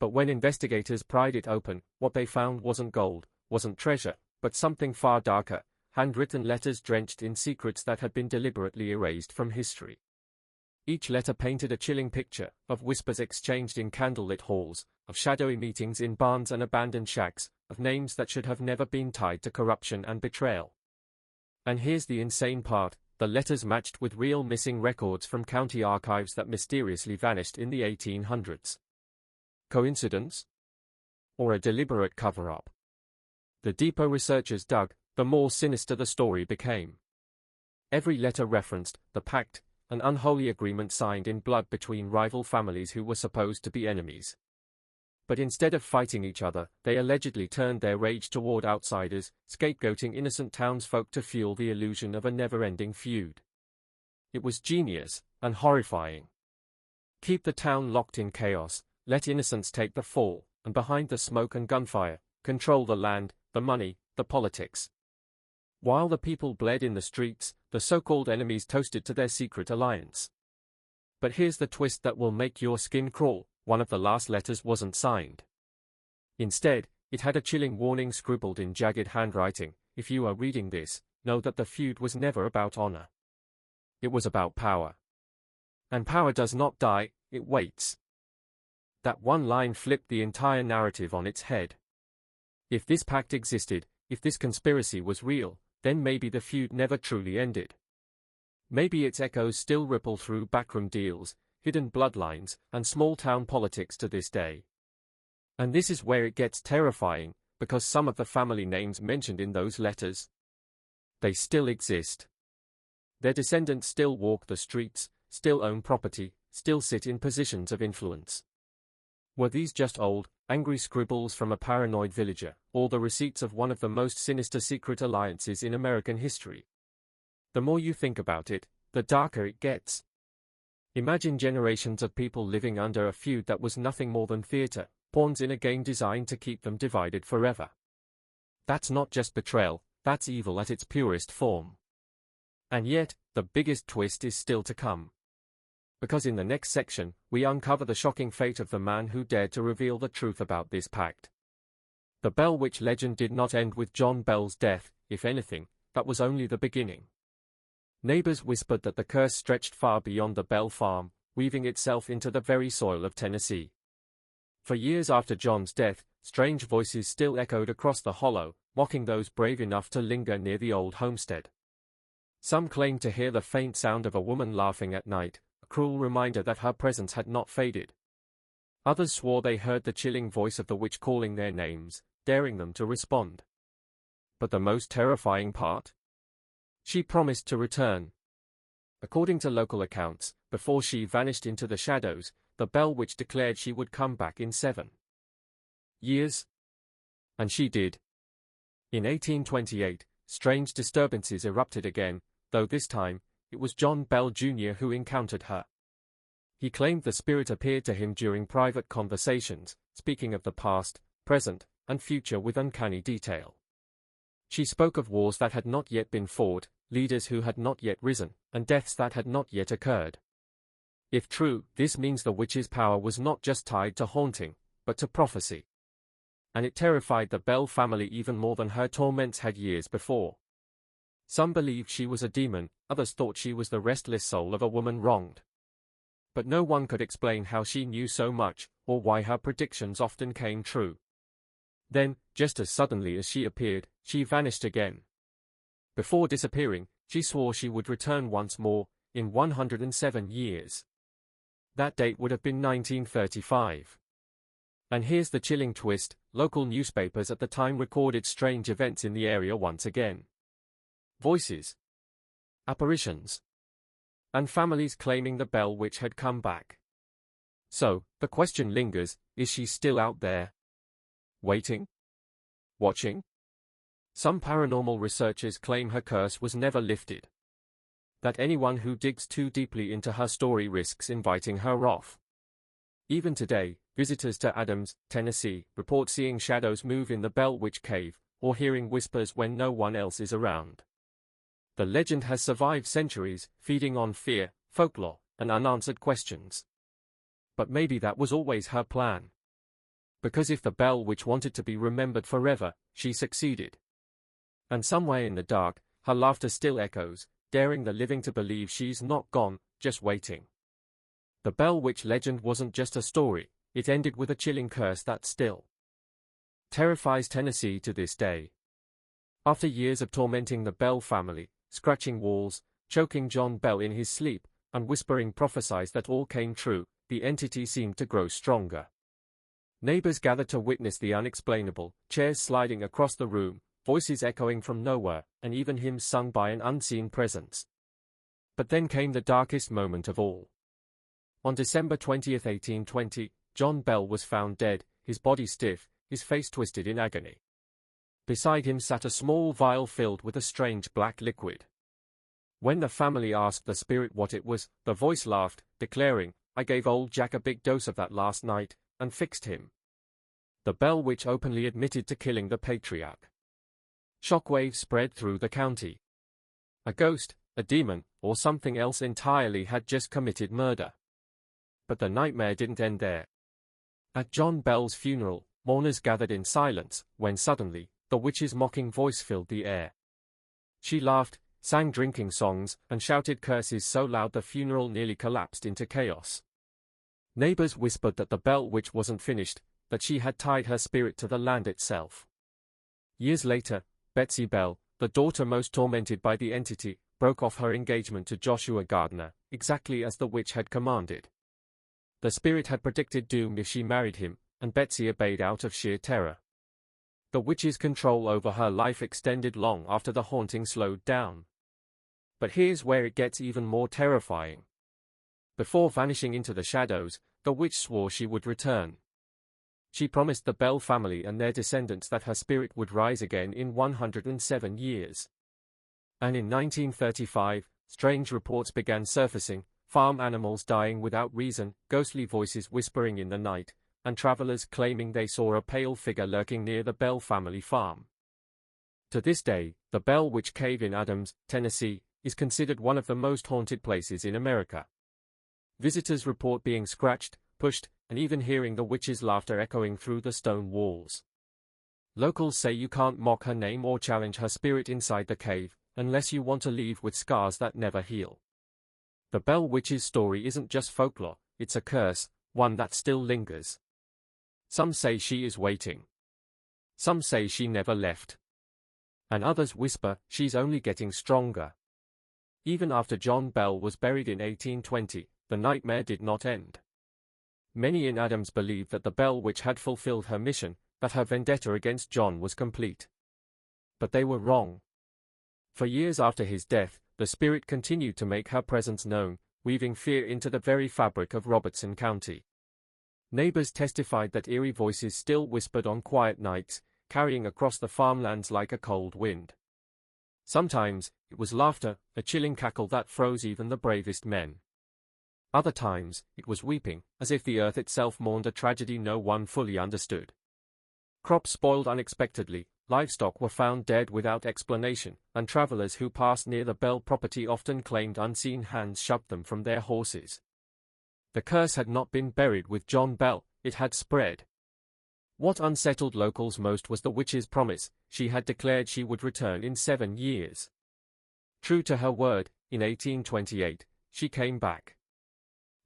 But when investigators pried it open, what they found wasn't gold, wasn't treasure, but something far darker, handwritten letters drenched in secrets that had been deliberately erased from history. Each letter painted a chilling picture, of whispers exchanged in candlelit halls, of shadowy meetings in barns and abandoned shacks, of names that should have never been tied to corruption and betrayal. And here's the insane part, the letters matched with real missing records from county archives that mysteriously vanished in the 1800s. Coincidence? Or a deliberate cover-up? The deeper researchers dug, the more sinister the story became. Every letter referenced the pact, an unholy agreement signed in blood between rival families who were supposed to be enemies. But instead of fighting each other, they allegedly turned their rage toward outsiders, scapegoating innocent townsfolk to fuel the illusion of a never-ending feud. It was genius, and horrifying. Keep the town locked in chaos, let innocents take the fall, and behind the smoke and gunfire, control the land, the money, the politics. While the people bled in the streets, the so-called enemies toasted to their secret alliance. But here's the twist that will make your skin crawl. One of the last letters wasn't signed. Instead, it had a chilling warning scribbled in jagged handwriting: if you are reading this, know that the feud was never about honor. It was about power. And power does not die, it waits. That one line flipped the entire narrative on its head. If this pact existed, if this conspiracy was real, then maybe the feud never truly ended. Maybe its echoes still ripple through backroom deals, hidden bloodlines, and small-town politics to this day. And this is where it gets terrifying, because some of the family names mentioned in those letters, they still exist. Their descendants still walk the streets, still own property, still sit in positions of influence. Were these just old, angry scribbles from a paranoid villager, or the receipts of one of the most sinister secret alliances in American history? The more you think about it, the darker it gets. Imagine generations of people living under a feud that was nothing more than theater, pawns in a game designed to keep them divided forever. That's not just betrayal, that's evil at its purest form. And yet, the biggest twist is still to come. Because in the next section, we uncover the shocking fate of the man who dared to reveal the truth about this pact. The Bell Witch legend did not end with John Bell's death. If anything, that was only the beginning. Neighbors whispered that the curse stretched far beyond the Bell farm, weaving itself into the very soil of Tennessee. For years after John's death, strange voices still echoed across the hollow, mocking those brave enough to linger near the old homestead. Some claimed to hear the faint sound of a woman laughing at night, a cruel reminder that her presence had not faded. Others swore they heard the chilling voice of the witch calling their names, daring them to respond. But the most terrifying part? She promised to return. According to local accounts, before she vanished into the shadows, the Bell Witch declared she would come back in 7 years. And she did. In 1828, strange disturbances erupted again, though this time, it was John Bell Jr. who encountered her. He claimed the spirit appeared to him during private conversations, speaking of the past, present, and future with uncanny detail. She spoke of wars that had not yet been fought, leaders who had not yet risen, and deaths that had not yet occurred. If true, this means the witch's power was not just tied to haunting, but to prophecy. And it terrified the Bell family even more than her torments had years before. Some believed she was a demon, others thought she was the restless soul of a woman wronged. But no one could explain how she knew so much, or why her predictions often came true. Then, just as suddenly as she appeared, she vanished again. Before disappearing, she swore she would return once more, in 107 years. That date would have been 1935. And here's the chilling twist, local newspapers at the time recorded strange events in the area once again. Voices, apparitions, and families claiming the Bell Witch had come back. So, the question lingers, is she still out there? Waiting? Watching? Some paranormal researchers claim her curse was never lifted. That anyone who digs too deeply into her story risks inviting her off. Even today, visitors to Adams, Tennessee, report seeing shadows move in the Bell Witch Cave, or hearing whispers when no one else is around. The legend has survived centuries, feeding on fear, folklore, and unanswered questions. But maybe that was always her plan. Because if the Bell Witch wanted to be remembered forever, she succeeded. And somewhere in the dark, her laughter still echoes, daring the living to believe she's not gone, just waiting. The Bell Witch legend wasn't just a story, it ended with a chilling curse that still terrifies Tennessee to this day. After years of tormenting the Bell family, scratching walls, choking John Bell in his sleep, and whispering prophecies that all came true, the entity seemed to grow stronger. Neighbors gathered to witness the unexplainable, chairs sliding across the room, voices echoing from nowhere, and even hymns sung by an unseen presence. But then came the darkest moment of all. On December 20, 1820, John Bell was found dead, his body stiff, his face twisted in agony. Beside him sat a small vial filled with a strange black liquid. When the family asked the spirit what it was, the voice laughed, declaring, "I gave old Jack a big dose of that last night, and fixed him." The Bell Witch openly admitted to killing the patriarch. Shockwaves spread through the county. A ghost, a demon, or something else entirely had just committed murder. But the nightmare didn't end there. At John Bell's funeral, mourners gathered in silence, when suddenly, the witch's mocking voice filled the air. She laughed, sang drinking songs, and shouted curses so loud the funeral nearly collapsed into chaos. Neighbors whispered that the Bell Witch wasn't finished, that she had tied her spirit to the land itself. Years later, Betsy Bell, the daughter most tormented by the entity, broke off her engagement to Joshua Gardner, exactly as the witch had commanded. The spirit had predicted doom if she married him, and Betsy obeyed out of sheer terror. The witch's control over her life extended long after the haunting slowed down. But here's where it gets even more terrifying. Before vanishing into the shadows, the witch swore she would return. She promised the Bell family and their descendants that her spirit would rise again in 107 years. And in 1935, strange reports began surfacing, farm animals dying without reason, ghostly voices whispering in the night, and travelers claiming they saw a pale figure lurking near the Bell family farm. To this day, the Bell Witch Cave in Adams, Tennessee, is considered one of the most haunted places in America. Visitors report being scratched, pushed, and even hearing the witch's laughter echoing through the stone walls. Locals say you can't mock her name or challenge her spirit inside the cave, unless you want to leave with scars that never heal. The Bell Witch's story isn't just folklore, it's a curse, one that still lingers. Some say she is waiting. Some say she never left. And others whisper she's only getting stronger. Even after John Bell was buried in 1820, the nightmare did not end. Many in Adams believed that the Bell Witch had fulfilled her mission, that her vendetta against John was complete. But they were wrong. For years after his death, the spirit continued to make her presence known, weaving fear into the very fabric of Robertson County. Neighbors testified that eerie voices still whispered on quiet nights, carrying across the farmlands like a cold wind. Sometimes, it was laughter, a chilling cackle that froze even the bravest men. Other times, it was weeping, as if the earth itself mourned a tragedy no one fully understood. Crops spoiled unexpectedly, livestock were found dead without explanation, and travelers who passed near the Bell property often claimed unseen hands shoved them from their horses. The curse had not been buried with John Bell, it had spread. What unsettled locals most was the witch's promise. She had declared she would return in 7 years. True to her word, in 1828, she came back.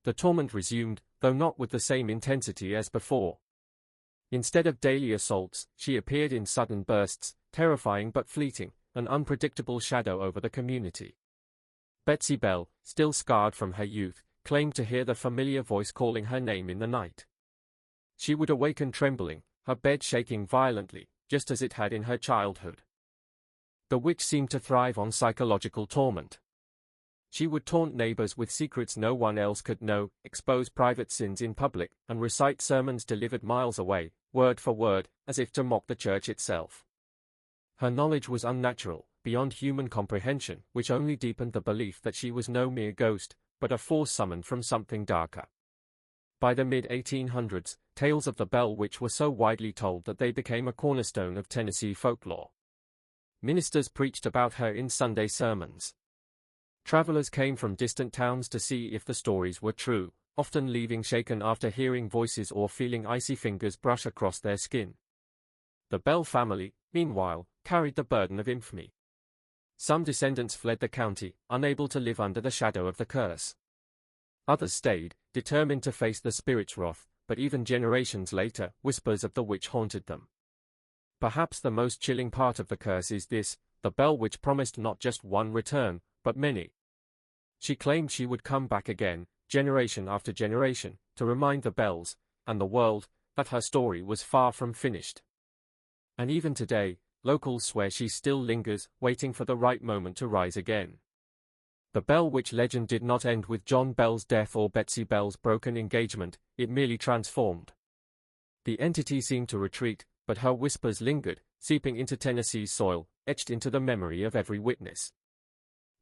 The torment resumed, though not with the same intensity as before. Instead of daily assaults, she appeared in sudden bursts, terrifying but fleeting, an unpredictable shadow over the community. Betsy Bell, still scarred from her youth, claimed to hear the familiar voice calling her name in the night. She would awaken trembling, her bed shaking violently, just as it had in her childhood. The witch seemed to thrive on psychological torment. She would taunt neighbors with secrets no one else could know, expose private sins in public, and recite sermons delivered miles away, word for word, as if to mock the church itself. Her knowledge was unnatural, beyond human comprehension, which only deepened the belief that she was no mere ghost, but a force summoned from something darker. By the mid-1800s, tales of the Bell Witch were so widely told that they became a cornerstone of Tennessee folklore. Ministers preached about her in Sunday sermons. Travelers came from distant towns to see if the stories were true, often leaving shaken after hearing voices or feeling icy fingers brush across their skin. The Bell family, meanwhile, carried the burden of infamy. Some descendants fled the county, unable to live under the shadow of the curse. Others stayed, determined to face the spirit's wrath, but even generations later, whispers of the witch haunted them. Perhaps the most chilling part of the curse is this: the Bell Witch promised not just one return, but many. She claimed she would come back again, generation after generation, to remind the Bells, and the world, that her story was far from finished. And even today, locals swear she still lingers, waiting for the right moment to rise again. The Bell Witch legend did not end with John Bell's death or Betsy Bell's broken engagement, it merely transformed. The entity seemed to retreat, but her whispers lingered, seeping into Tennessee's soil, etched into the memory of every witness.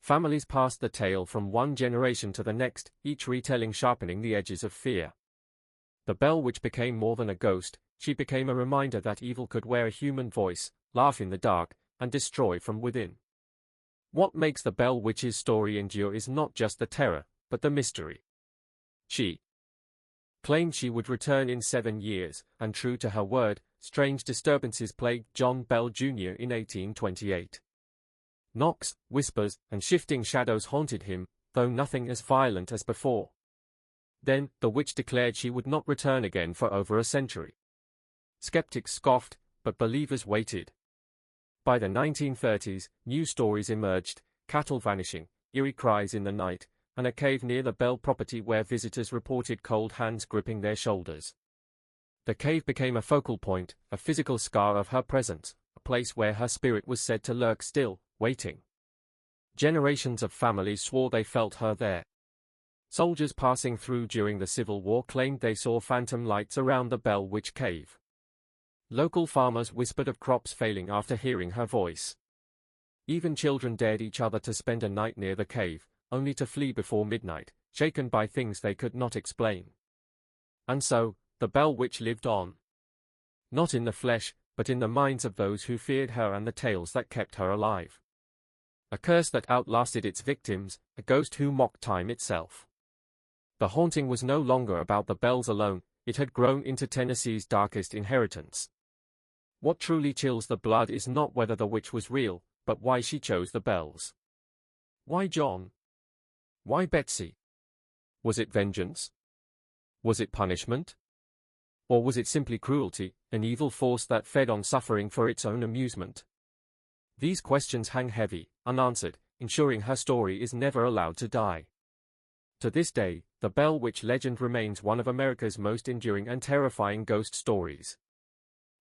Families passed the tale from one generation to the next, each retelling sharpening the edges of fear. The Bell Witch became more than a ghost, she became a reminder that evil could wear a human voice, laugh in the dark, and destroy from within. What makes the Bell Witch's story endure is not just the terror, but the mystery. She claimed she would return in 7 years, and true to her word, strange disturbances plagued John Bell Jr. in 1828. Knocks, whispers, and shifting shadows haunted him, though nothing as violent as before. Then, the witch declared she would not return again for over a century. Skeptics scoffed, but believers waited. By the 1930s, new stories emerged: cattle vanishing, eerie cries in the night, and a cave near the Bell property where visitors reported cold hands gripping their shoulders. The cave became a focal point, a physical scar of her presence, a place where her spirit was said to lurk still, waiting. Generations of families swore they felt her there. Soldiers passing through during the Civil War claimed they saw phantom lights around the Bell Witch cave. Local farmers whispered of crops failing after hearing her voice. Even children dared each other to spend a night near the cave, only to flee before midnight, shaken by things they could not explain. And so, the Bell Witch lived on. Not in the flesh, but in the minds of those who feared her and the tales that kept her alive. A curse that outlasted its victims, a ghost who mocked time itself. The haunting was no longer about the Bells alone, it had grown into Tennessee's darkest inheritance. What truly chills the blood is not whether the witch was real, but why she chose the Bells. Why John? Why Betsy? Was it vengeance? Was it punishment? Or was it simply cruelty, an evil force that fed on suffering for its own amusement? These questions hang heavy, unanswered, ensuring her story is never allowed to die. To this day, the Bell Witch legend remains one of America's most enduring and terrifying ghost stories.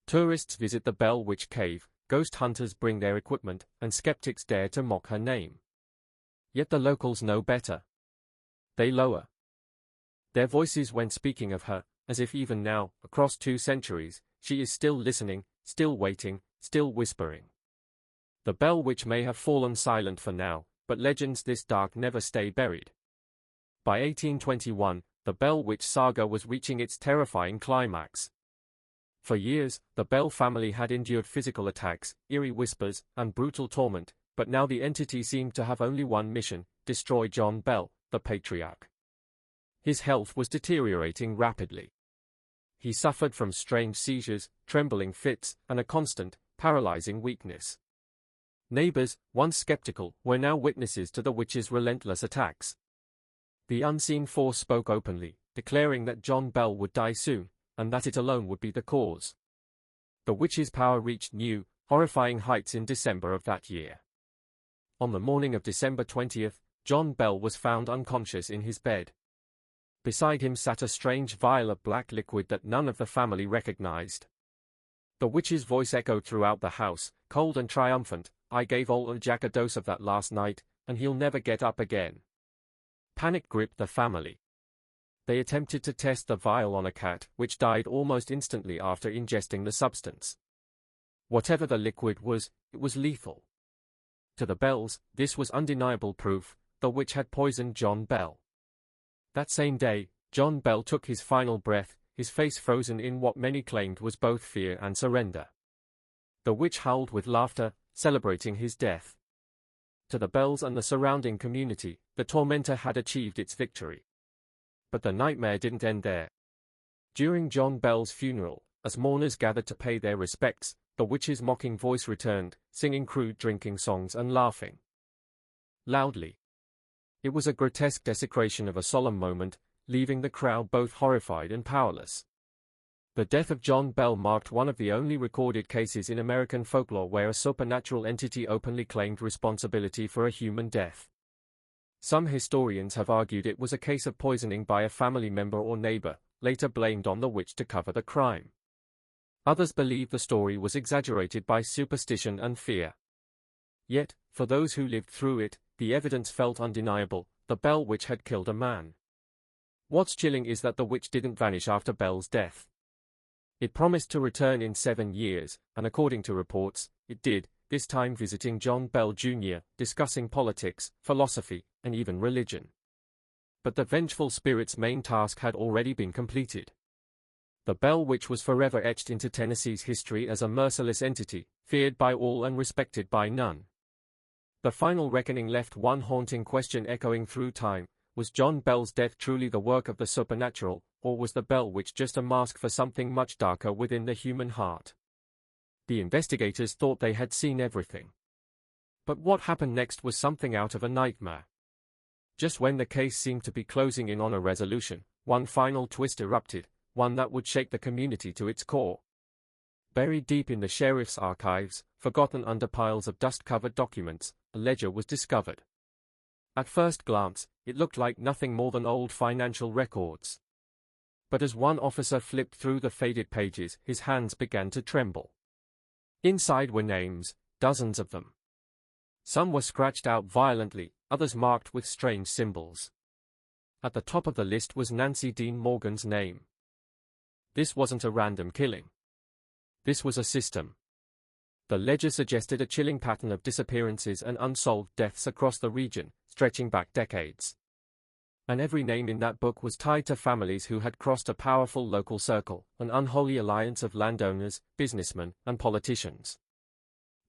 Tourists visit the Bell Witch cave, ghost hunters bring their equipment, and skeptics dare to mock her name. Yet the locals know better. They lower their voices when speaking of her, as if even now, across 2 centuries, she is still listening, still waiting, still whispering. The Bell Witch may have fallen silent for now, but legends this dark never stay buried. By 1821, the Bell Witch saga was reaching its terrifying climax. For years, the Bell family had endured physical attacks, eerie whispers, and brutal torment, but now the entity seemed to have only one mission: destroy John Bell, the patriarch. His health was deteriorating rapidly. He suffered from strange seizures, trembling fits, and a constant, paralyzing weakness. Neighbors, once skeptical, were now witnesses to the witch's relentless attacks. The unseen force spoke openly, declaring that John Bell would die soon, and that it alone would be the cause. The witch's power reached new, horrifying heights in December of that year. On the morning of December 20th, John Bell was found unconscious in his bed. Beside him sat a strange vial of black liquid that none of the family recognized. The witch's voice echoed throughout the house, cold and triumphant. "I gave old Jack a dose of that last night, and he'll never get up again." Panic gripped the family. They attempted to test the vial on a cat, which died almost instantly after ingesting the substance. Whatever the liquid was, it was lethal. To the Bells, this was undeniable proof: the witch had poisoned John Bell. That same day, John Bell took his final breath, his face frozen in what many claimed was both fear and surrender. The witch howled with laughter, celebrating his death. To the Bells and the surrounding community, the tormentor had achieved its victory. But the nightmare didn't end there. During John Bell's funeral, as mourners gathered to pay their respects, the witch's mocking voice returned, singing crude drinking songs and laughing loudly. It was a grotesque desecration of a solemn moment, leaving the crowd both horrified and powerless. The death of John Bell marked one of the only recorded cases in American folklore where a supernatural entity openly claimed responsibility for a human death. Some historians have argued it was a case of poisoning by a family member or neighbor, later blamed on the witch to cover the crime. Others believe the story was exaggerated by superstition and fear. Yet, for those who lived through it, the evidence felt undeniable: the Bell witch had killed a man. What's chilling is that the witch didn't vanish after Bell's death. It promised to return in 7 years, and according to reports, it did, this time visiting John Bell Jr., discussing politics, philosophy, and even religion. But the vengeful spirit's main task had already been completed. The Bell witch was forever etched into Tennessee's history as a merciless entity, feared by all and respected by none. The final reckoning left one haunting question echoing through time: was John Bell's death truly the work of the supernatural, or was the Bell witch just a mask for something much darker within the human heart? The investigators thought they had seen everything. But what happened next was something out of a nightmare. Just when the case seemed to be closing in on a resolution, one final twist erupted, one that would shake the community to its core. Buried deep in the sheriff's archives, forgotten under piles of dust-covered documents, a ledger was discovered. At first glance, it looked like nothing more than old financial records. But as one officer flipped through the faded pages, his hands began to tremble. Inside were names, dozens of them. Some were scratched out violently, others marked with strange symbols. At the top of the list was Nancy Dean Morgan's name. This wasn't a random killing. This was a system. The ledger suggested a chilling pattern of disappearances and unsolved deaths across the region, stretching back decades. And every name in that book was tied to families who had crossed a powerful local circle, an unholy alliance of landowners, businessmen, and politicians.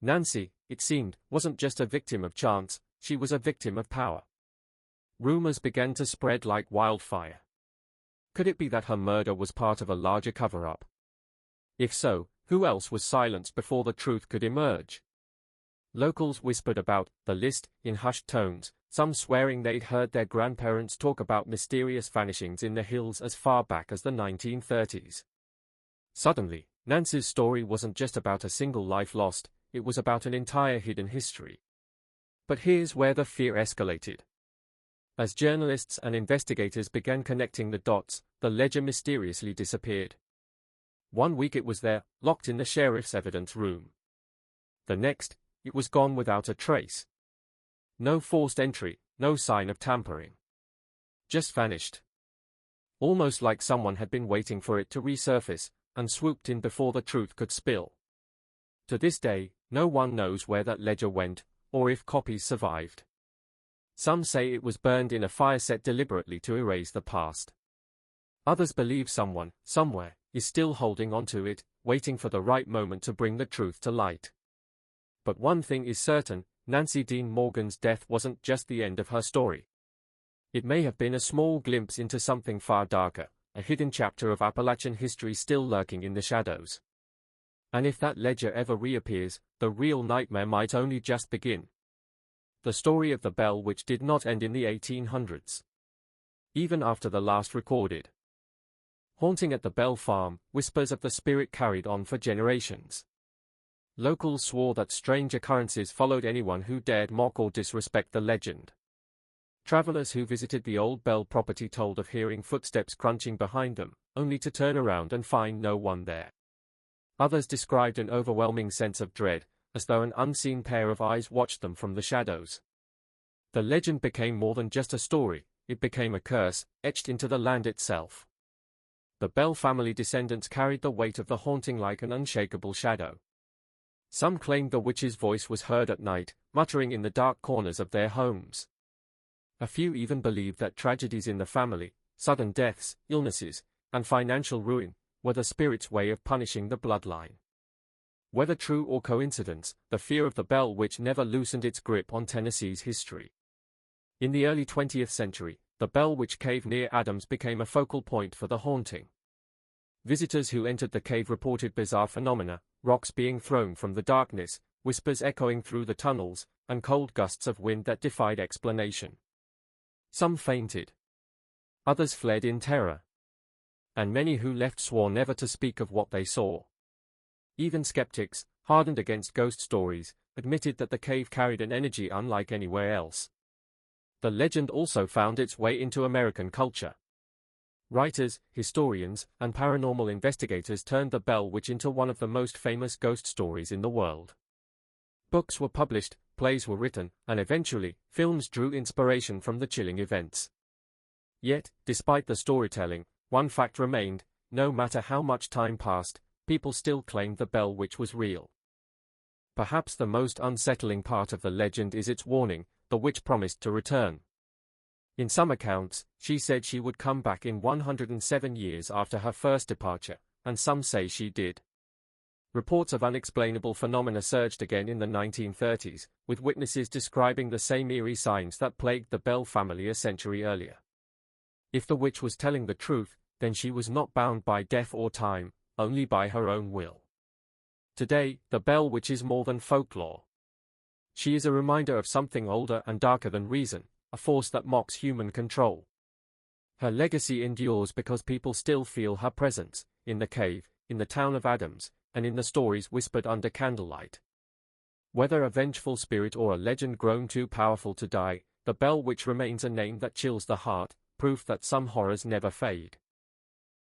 Nancy, it seemed, wasn't just a victim of chance, she was a victim of power. Rumors began to spread like wildfire. Could it be that her murder was part of a larger cover-up? If so, who else was silenced before the truth could emerge? Locals whispered about the list in hushed tones, some swearing they'd heard their grandparents talk about mysterious vanishings in the hills as far back as the 1930s. Suddenly, Nancy's story wasn't just about a single life lost, it was about an entire hidden history. But here's where the fear escalated. As journalists and investigators began connecting the dots, the ledger mysteriously disappeared. One week it was there, locked in the sheriff's evidence room. The next, it was gone without a trace. No forced entry, no sign of tampering. Just vanished. Almost like someone had been waiting for it to resurface, and swooped in before the truth could spill. To this day, no one knows where that ledger went, or if copies survived. Some say it was burned in a fire set deliberately to erase the past. Others believe someone, somewhere, is still holding onto it, waiting for the right moment to bring the truth to light. But one thing is certain, Nancy Dean Morgan's death wasn't just the end of her story. It may have been a small glimpse into something far darker, a hidden chapter of Appalachian history still lurking in the shadows. And if that ledger ever reappears, the real nightmare might only just begin. The story of the Bell witch did not end in the 1800s. even after the last recorded. Haunting at the Bell Farm, whispers of the spirit carried on for generations. Locals swore that strange occurrences followed anyone who dared mock or disrespect the legend. Travelers who visited the old Bell property told of hearing footsteps crunching behind them, only to turn around and find no one there. Others described an overwhelming sense of dread, as though an unseen pair of eyes watched them from the shadows. The legend became more than just a story, it became a curse, etched into the land itself. The Bell family descendants carried the weight of the haunting like an unshakable shadow. Some claimed the witch's voice was heard at night, muttering in the dark corners of their homes. A few even believed that tragedies in the family, sudden deaths, illnesses, and financial ruin, were the spirit's way of punishing the bloodline. Whether true or coincidence, the fear of the Bell Witch never loosened its grip on Tennessee's history. In the early 20th century, the Bell Witch Cave near Adams became a focal point for the haunting. Visitors who entered the cave reported bizarre phenomena, rocks being thrown from the darkness, whispers echoing through the tunnels, and cold gusts of wind that defied explanation. Some fainted. Others fled in terror. And many who left swore never to speak of what they saw. Even skeptics, hardened against ghost stories, admitted that the cave carried an energy unlike anywhere else. The legend also found its way into American culture. Writers, historians, and paranormal investigators turned the Bell Witch into one of the most famous ghost stories in the world. Books were published, plays were written, and eventually, films drew inspiration from the chilling events. Yet, despite the storytelling, one fact remained: no matter how much time passed, people still claimed the Bell Witch was real. Perhaps the most unsettling part of the legend is its warning: the witch promised to return. In some accounts, she said she would come back in 107 years after her first departure, and some say she did. Reports of unexplainable phenomena surged again in the 1930s, with witnesses describing the same eerie signs that plagued the Bell family a century earlier. If the witch was telling the truth, then she was not bound by death or time, only by her own will. Today, the Bell Witch is more than folklore. She is a reminder of something older and darker than reason, a force that mocks human control. Her legacy endures because people still feel her presence, in the cave, in the town of Adams, and in the stories whispered under candlelight. Whether a vengeful spirit or a legend grown too powerful to die, the Bell Witch remains a name that chills the heart, proof that some horrors never fade.